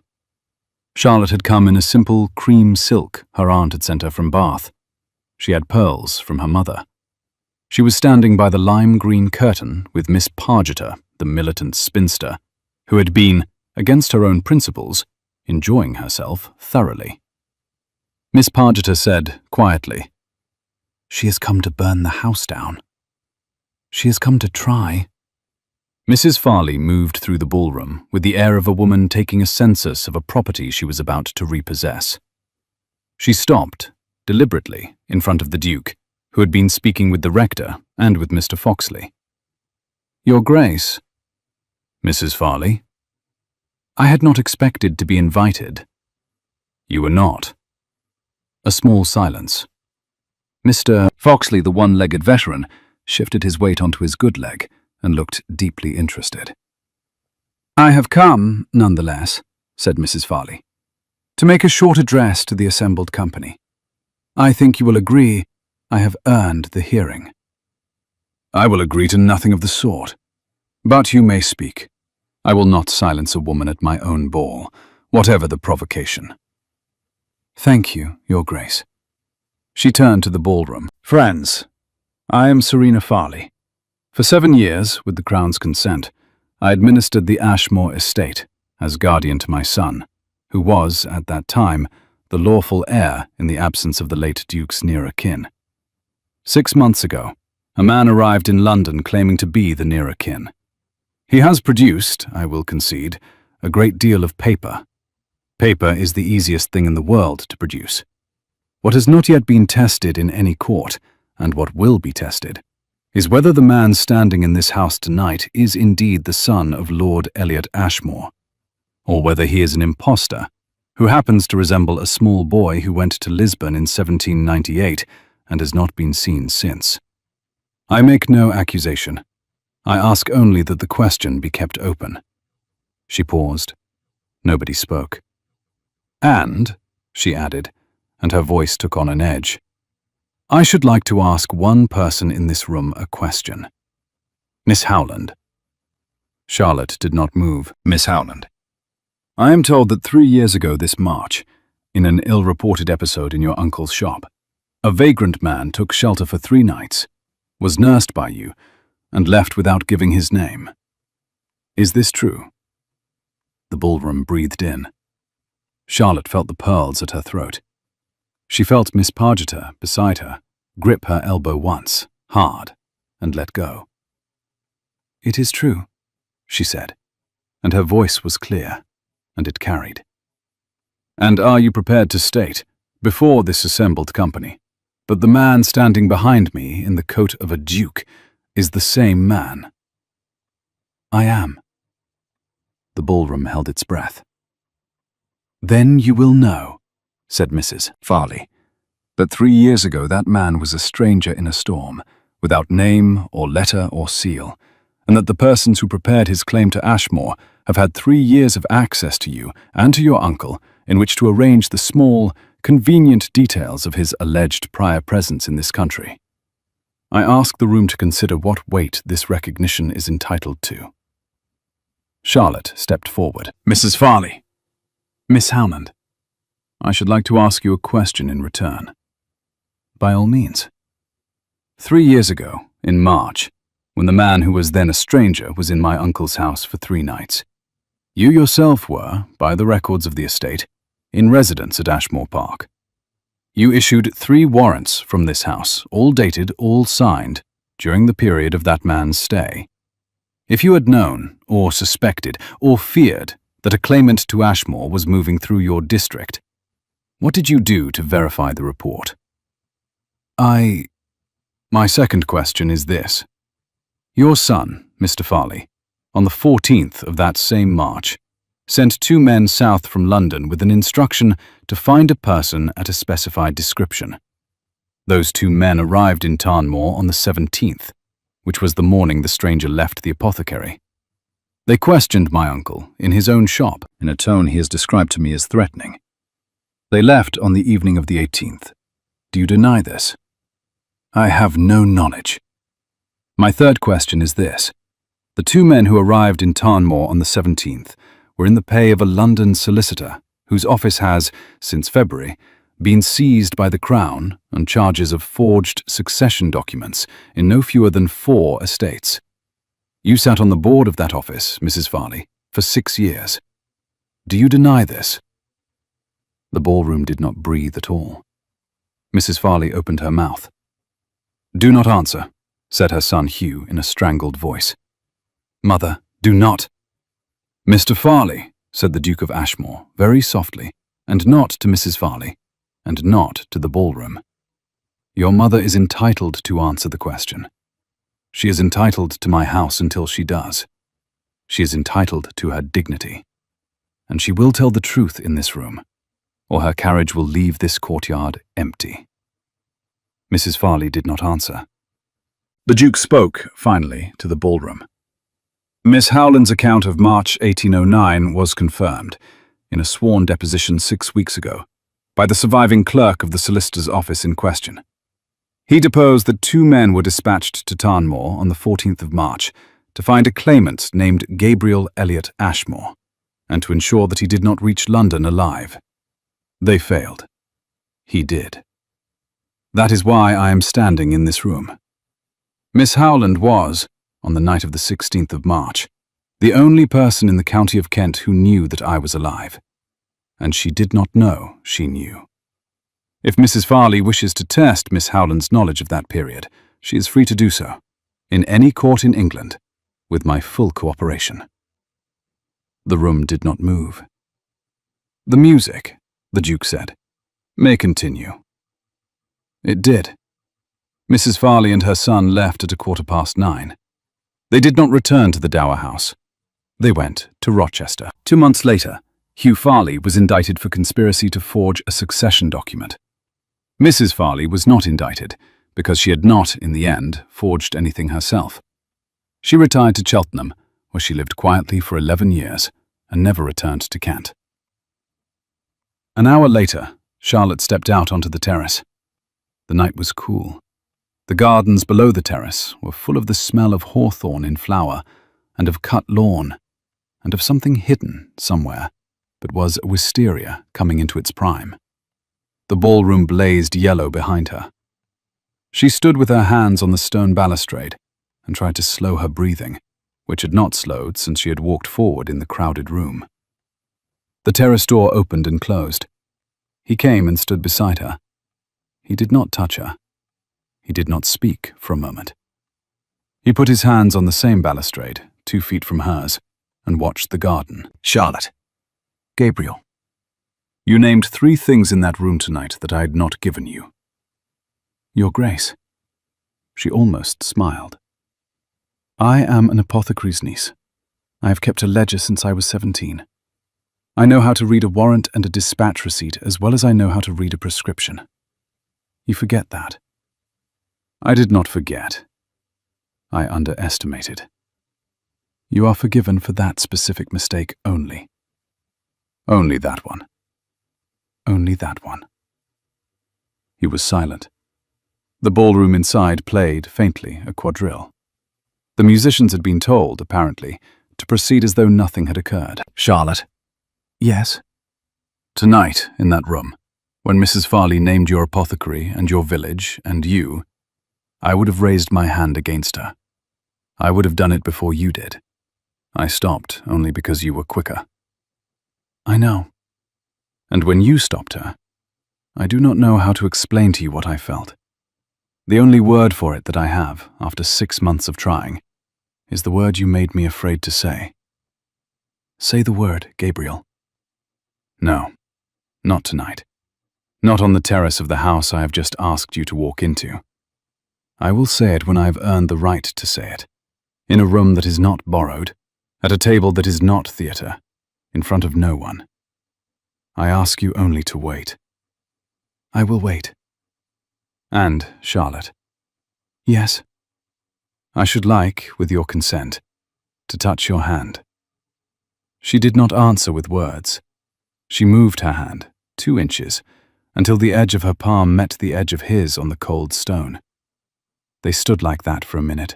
Charlotte had come in a simple cream silk her aunt had sent her from Bath. She had pearls from her mother. She was standing by the lime green curtain with Miss Pargeter, the militant spinster, who had been, against her own principles, enjoying herself thoroughly. Miss Pargeter said, quietly, "She has come to burn the house down. She has come to try." Mrs. Farley moved through the ballroom with the air of a woman taking a census of a property she was about to repossess. She stopped, deliberately, in front of the Duke, who had been speaking with the rector and with Mr. Foxley. "Your Grace." "Mrs. Farley?" "I had not expected to be invited." "You were not." A small silence. Mr. Foxley, the one-legged veteran, shifted his weight onto his good leg and looked deeply interested. "I have come, nonetheless," said Mrs. Farley, "to make a short address to the assembled company. I think you will agree I have earned the hearing." "I will agree to nothing of the sort. But you may speak. I will not silence a woman at my own ball, whatever the provocation." "Thank you, Your Grace." She turned to the ballroom. "Friends, I am Serena Farley. For 7 years, with the Crown's consent, I administered the Ashmore estate as guardian to my son, who was, at that time, the lawful heir in the absence of the late Duke's nearer kin. 6 months ago, a man arrived in London claiming to be the nearer kin. He has produced, I will concede, a great deal of paper. Paper is the easiest thing in the world to produce. What has not yet been tested in any court, and what will be tested, is whether the man standing in this house tonight is indeed the son of Lord Eliot Ashmore, or whether he is an impostor who happens to resemble a small boy who went to Lisbon in 1798 and has not been seen since. I make no accusation. I ask only that the question be kept open." She paused. Nobody spoke. "And," she added, and her voice took on an edge, "I should like to ask one person in this room a question. Miss Howland." Charlotte did not move. "Miss Howland, I am told that 3 years ago this March, in an ill-reported episode in your uncle's shop, a vagrant man took shelter for 3 nights, was nursed by you, and left without giving his name. Is this true?" The ballroom breathed in. Charlotte felt the pearls at her throat. She felt Miss Pargeter, beside her, grip her elbow once, hard, and let go. "It is true," she said, and her voice was clear, and it carried. "And are you prepared to state, before this assembled company, that the man standing behind me in the coat of a duke is the same man?" "I am." The ballroom held its breath. "Then you will know," said Mrs. Farley, "that 3 years ago that man was a stranger in a storm, without name or letter or seal, and that the persons who prepared his claim to Ashmore have had 3 years of access to you and to your uncle in which to arrange the small, convenient details of his alleged prior presence in this country. I ask the room to consider what weight this recognition is entitled to." Charlotte stepped forward. "Mrs. Farley, Miss Howland, I should like to ask you a question in return." "By all means." 3 years ago, in March, when the man who was then a stranger was in my uncle's house for 3 nights, you yourself were, by the records of the estate, in residence at Ashmore Park. You issued 3 warrants from this house, all dated, all signed, during the period of that man's stay. If you had known, or suspected, or feared that a claimant to Ashmore was moving through your district, what did you do to verify the report? My second question is this. Your son, Mr. Farley, on the 14th of that same March, sent 2 men south from London with an instruction to find a person at a specified description. Those 2 men arrived in Tarnmoor on the 17th, which was the morning the stranger left the apothecary. They questioned my uncle in his own shop in a tone he has described to me as threatening. They left on the evening of the 18th. Do you deny this? I have no knowledge. My third question is this. The 2 men who arrived in Tarnmoor on the 17th were in the pay of a London solicitor whose office has, since February, been seized by the Crown on charges of forged succession documents in no fewer than 4 estates. You sat on the board of that office, Mrs. Farley, for 6 years. Do you deny this? The ballroom did not breathe at all. Mrs. Farley opened her mouth. Do not answer, said her son Hugh in a strangled voice. Mother, do not. Mr. Farley, said the Duke of Ashmore, very softly, and not to Mrs. Farley, and not to the ballroom. Your mother is entitled to answer the question. She is entitled to my house until she does. She is entitled to her dignity. And she will tell the truth in this room, or her carriage will leave this courtyard empty. Mrs. Farley did not answer. The Duke spoke, finally, to the ballroom. Miss Howland's account of March 1809 was confirmed, in a sworn deposition 6 weeks ago, by the surviving clerk of the solicitor's office in question. He deposed that 2 men were dispatched to Tarnmoor on the 14th of March to find a claimant named Gabriel Elliot Ashmore, and to ensure that he did not reach London alive. They failed. He did. That is why I am standing in this room. Miss Howland was, on the night of the 16th of March, the only person in the county of Kent who knew that I was alive. And she did not know she knew. If Mrs. Farley wishes to test Miss Howland's knowledge of that period, she is free to do so, in any court in England, with my full cooperation. The room did not move. The music, the Duke said, may continue. It did. Mrs. Farley and her son left at 9:15. They did not return to the Dower House. They went to Rochester. 2 months later, Hugh Farley was indicted for conspiracy to forge a succession document. Mrs. Farley was not indicted because she had not, in the end, forged anything herself. She retired to Cheltenham, where she lived quietly for 11 years and never returned to Kent. An hour later, Charlotte stepped out onto the terrace. The night was cool. The gardens below the terrace were full of the smell of hawthorn in flower and of cut lawn, and of something hidden somewhere that was a wisteria coming into its prime. The ballroom blazed yellow behind her. She stood with her hands on the stone balustrade and tried to slow her breathing, which had not slowed since she had walked forward in the crowded room. The terrace door opened and closed. He came and stood beside her. He did not touch her. He did not speak for a moment. He put his hands on the same balustrade, 2 feet from hers, and watched the garden. Charlotte. Gabriel. You named 3 things in that room tonight that I had not given you. Your Grace. She almost smiled. I am an apothecary's niece. I have kept a ledger since I was 17. I know how to read a warrant and a dispatch receipt as well as I know how to read a prescription. You forget that. I did not forget. I underestimated. You are forgiven for that specific mistake only. Only that one. Only that one. He was silent. The ballroom inside played, faintly, a quadrille. The musicians had been told, apparently, to proceed as though nothing had occurred. Charlotte. Yes. Tonight, in that room, when Mrs. Farley named your apothecary and your village and you, I would have raised my hand against her. I would have done it before you did. I stopped only because you were quicker. I know. And when you stopped her, I do not know how to explain to you what I felt. The only word for it that I have, after 6 months of trying, is the word you made me afraid to say. Say the word, Gabriel. No, not tonight. Not on the terrace of the house I have just asked you to walk into. I will say it when I have earned the right to say it, in a room that is not borrowed, at a table that is not theatre, in front of no one. I ask you only to wait. I will wait. And, Charlotte. Yes. I should like, with your consent, to touch your hand. She did not answer with words. She moved her hand, 2 inches, until the edge of her palm met the edge of his on the cold stone. They stood like that for a minute.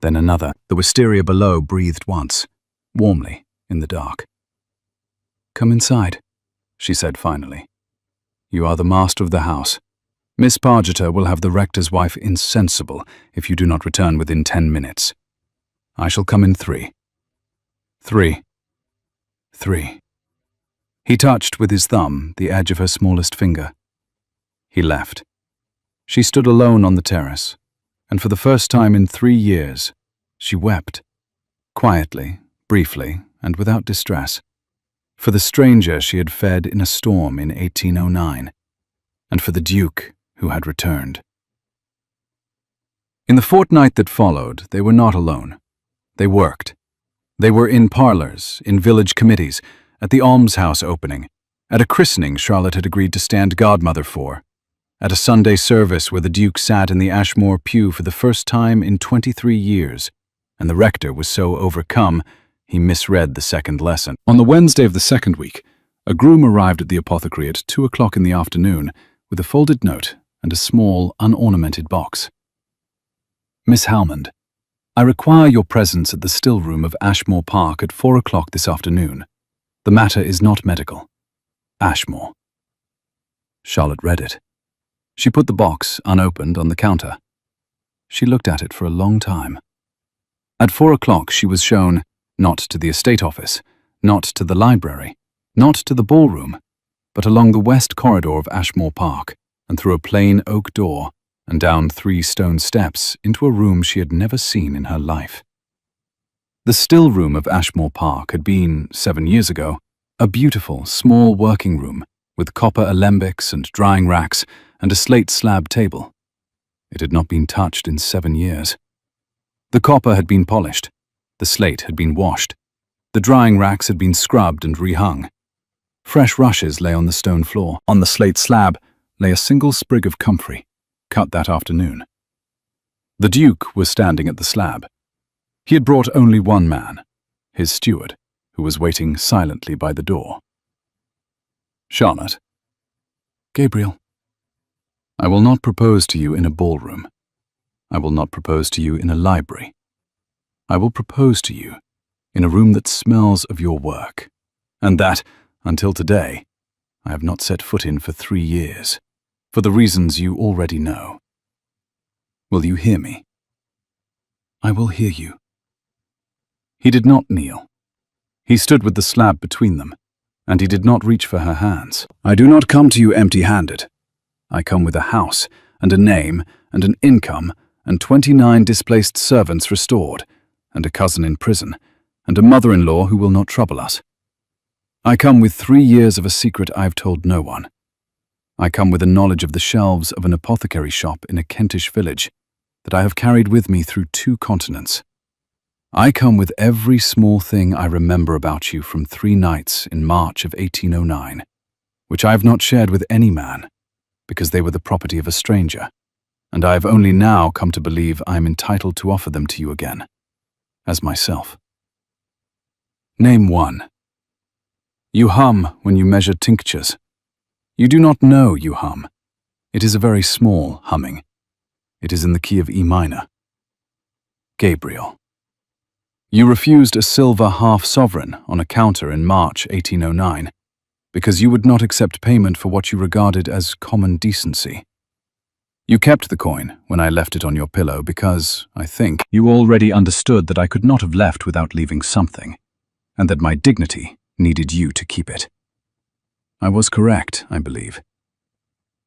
Then another. The wisteria below breathed once, warmly, in the dark. Come inside, she said finally. You are the master of the house. Miss Pargeter will have the rector's wife insensible if you do not return within 10 minutes. I shall come in 3. 3. 3. He touched with his thumb the edge of her smallest finger. He left. She stood alone on the terrace, and for the first time in 3 years, she wept, quietly, briefly, and without distress, for the stranger she had fed in a storm in 1809, and for the Duke who had returned. In the fortnight that followed, they were not alone. They worked. They were in parlours, in village committees, at the almshouse opening, at a christening Charlotte had agreed to stand godmother for, at a Sunday service where the Duke sat in the Ashmore pew for the first time in 23 years, and the rector was so overcome he misread the second lesson. On the Wednesday of the second week, a groom arrived at the apothecary at 2 o'clock in the afternoon with a folded note and a small, unornamented box. Miss Halmond, I require your presence at the still room of Ashmore Park at 4 o'clock this afternoon. The matter is not medical. Ashmore. Charlotte read it. She put the box, unopened, on the counter. She looked at it for a long time. At 4 o'clock she was shown, not to the estate office, not to the library, not to the ballroom, but along the west corridor of Ashmore Park, and through a plain oak door, and down 3 stone steps into a room she had never seen in her life. The still room of Ashmore Park had been, 7 years ago, a beautiful, small working room with copper alembics and drying racks and a slate slab table. It had not been touched in 7 years. The copper had been polished, the slate had been washed, the drying racks had been scrubbed and rehung. Fresh rushes lay on the stone floor. On the slate slab lay a single sprig of comfrey, cut that afternoon. The Duke was standing at the slab. He had brought only one man, his steward, who was waiting silently by the door. Charlotte. Gabriel. I will not propose to you in a ballroom. I will not propose to you in a library. I will propose to you in a room that smells of your work, and that, until today, I have not set foot in for 3 years, for the reasons you already know. Will you hear me? I will hear you. He did not kneel. He stood with the slab between them, and he did not reach for her hands. I do not come to you empty-handed. I come with a house, and a name, and an income, and 29 displaced servants restored, and a cousin in prison, and a mother-in-law who will not trouble us. I come with 3 years of a secret I have told no one. I come with a knowledge of the shelves of an apothecary shop in a Kentish village that I have carried with me through 2 continents. I come with every small thing I remember about you from 3 nights in March of 1809, which I have not shared with any man, because they were the property of a stranger, and I have only now come to believe I am entitled to offer them to you again, as myself. Name 1. You hum when you measure tinctures. You do not know you hum. It is a very small humming. It is in the key of E minor. Gabriel. You refused a silver half-sovereign on a counter in March 1809, because you would not accept payment for what you regarded as common decency. You kept the coin when I left it on your pillow because, I think, you already understood that I could not have left without leaving something, and that my dignity needed you to keep it. I was correct, I believe.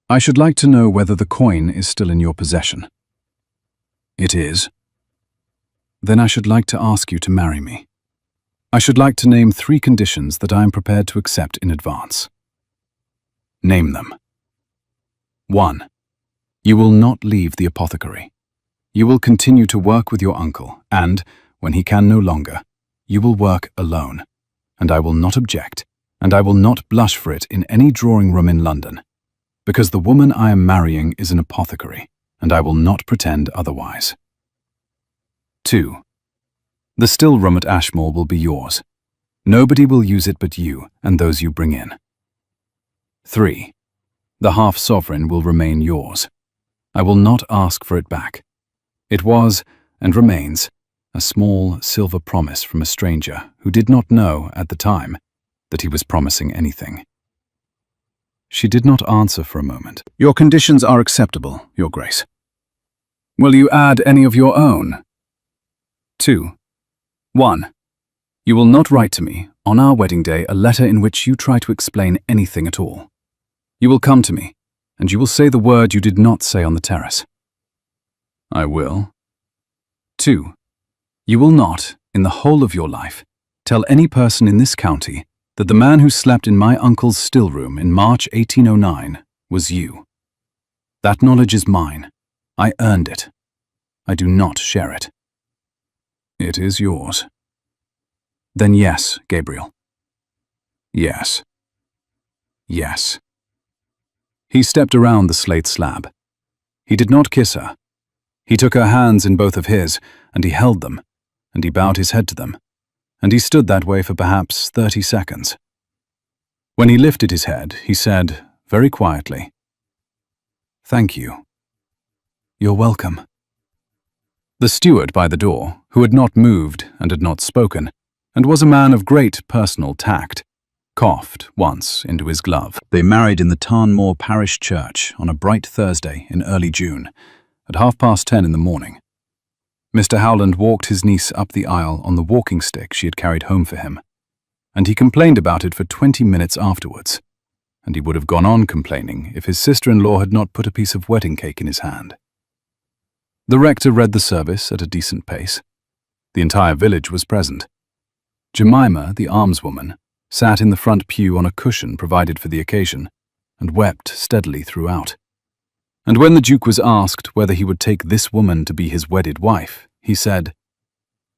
I should like to know whether the coin is still in your possession. It is. Then I should like to ask you to marry me. I should like to name 3 conditions that I am prepared to accept in advance. Name them. 1. You will not leave the apothecary. You will continue to work with your uncle, and, when he can no longer, you will work alone, and I will not object, and I will not blush for it in any drawing room in London, because the woman I am marrying is an apothecary, and I will not pretend otherwise. 2. The still room at Ashmore will be yours. Nobody will use it but you and those you bring in. 3. The half-sovereign will remain yours. I will not ask for it back. It was, and remains, a small silver promise from a stranger who did not know, at the time, that he was promising anything. She did not answer for a moment. Your conditions are acceptable, Your Grace. Will you add any of your own? 2. 1. You will not write to me, on our wedding day, a letter in which you try to explain anything at all. You will come to me, and you will say the word you did not say on the terrace. I will. 2. You will not, in the whole of your life, tell any person in this county that the man who slept in my uncle's still room in March 1809 was you. That knowledge is mine. I earned it. I do not share it. It is yours. Then yes, Gabriel. Yes. Yes. He stepped around the slate slab. He did not kiss her. He took her hands in both of his, and he held them, and he bowed his head to them, and he stood that way for perhaps 30 seconds. When he lifted his head, he said, very quietly, "Thank you. You're welcome." The steward by the door, who had not moved and had not spoken, and was a man of great personal tact, coughed once into his glove. They married in the Tarnmoor Parish Church on a bright Thursday in early June, at 10:30 in the morning. Mr. Howland walked his niece up the aisle on the walking stick she had carried home for him, and he complained about it for 20 minutes afterwards, and he would have gone on complaining if his sister-in-law had not put a piece of wedding cake in his hand. The rector read the service at a decent pace. The entire village was present. Jemima, the almswoman, sat in the front pew on a cushion provided for the occasion, and wept steadily throughout. And when the Duke was asked whether he would take this woman to be his wedded wife, he said,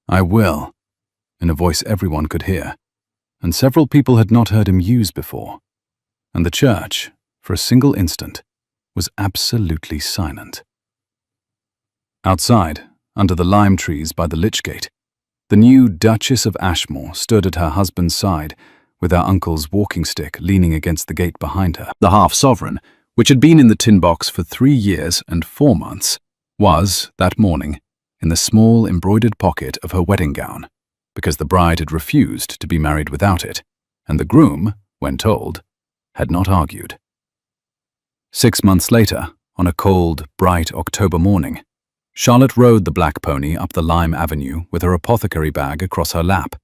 "I will," in a voice everyone could hear, and several people had not heard him use before, and the church, for a single instant, was absolutely silent. Outside, under the lime trees by the lich gate, The new Duchess of Ashmore stood at her husband's side, with her uncle's walking stick leaning against the gate behind her. The half-sovereign, which had been in the tin box for 3 years and 4 months, was, that morning, in the small embroidered pocket of her wedding gown, because the bride had refused to be married without it, and the groom, when told, had not argued. 6 months later, on a cold, bright October morning, Charlotte rode the black pony up the Lime Avenue with her apothecary bag across her lap,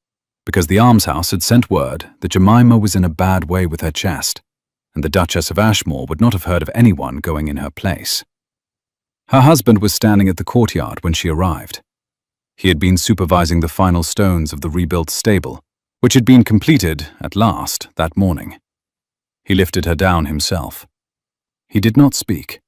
because the almshouse had sent word that Jemima was in a bad way with her chest, and the Duchess of Ashmore would not have heard of anyone going in her place. Her husband was standing at the courtyard when she arrived. He had been supervising the final stones of the rebuilt stable, which had been completed, at last, that morning. He lifted her down himself. He did not speak.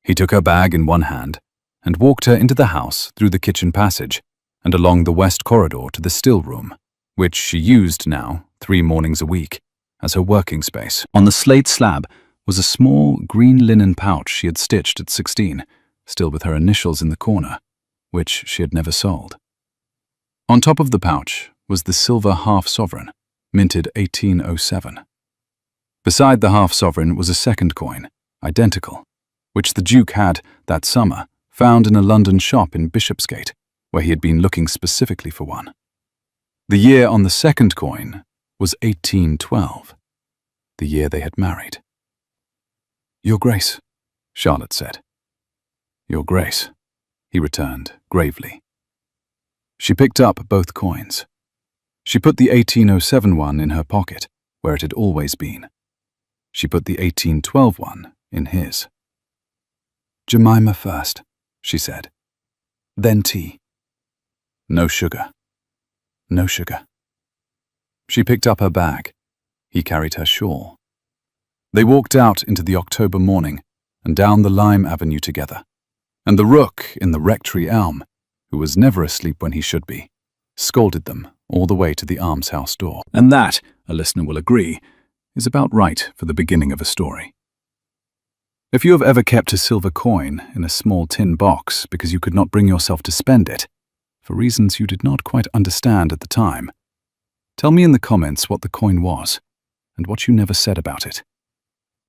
He took her bag in one hand and walked her into the house through the kitchen passage and along the west corridor to the still room, which she used now, 3 mornings a week, as her working space. On the slate slab was a small green linen pouch she had stitched at 16, still with her initials in the corner, which she had never sold. On top of the pouch was the silver half-sovereign, minted 1807. Beside the half-sovereign was a second coin, identical, which the Duke had, that summer, found in a London shop in Bishopsgate, where he had been looking specifically for one. The year on the second coin was 1812, the year they had married. "Your Grace," Charlotte said. "Your Grace," he returned, gravely. She picked up both coins. She put the 1807 one in her pocket, where it had always been. She put the 1812 one in his. "Jemima first," she said. "Then tea." "No sugar." "No sugar." She picked up her bag. He carried her shawl. They walked out into the October morning and down the Lime Avenue together, and the rook in the rectory elm, who was never asleep when he should be, scolded them all the way to the almshouse door. And that, a listener will agree, is about right for the beginning of a story. If you have ever kept a silver coin in a small tin box because you could not bring yourself to spend it, for reasons you did not quite understand at the time, tell me in the comments what the coin was and what you never said about it.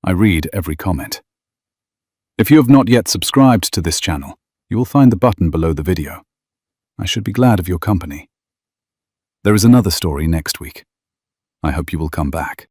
I read every comment. If you have not yet subscribed to this channel, you will find the button below the video. I should be glad of your company. There is another story next week. I hope you will come back.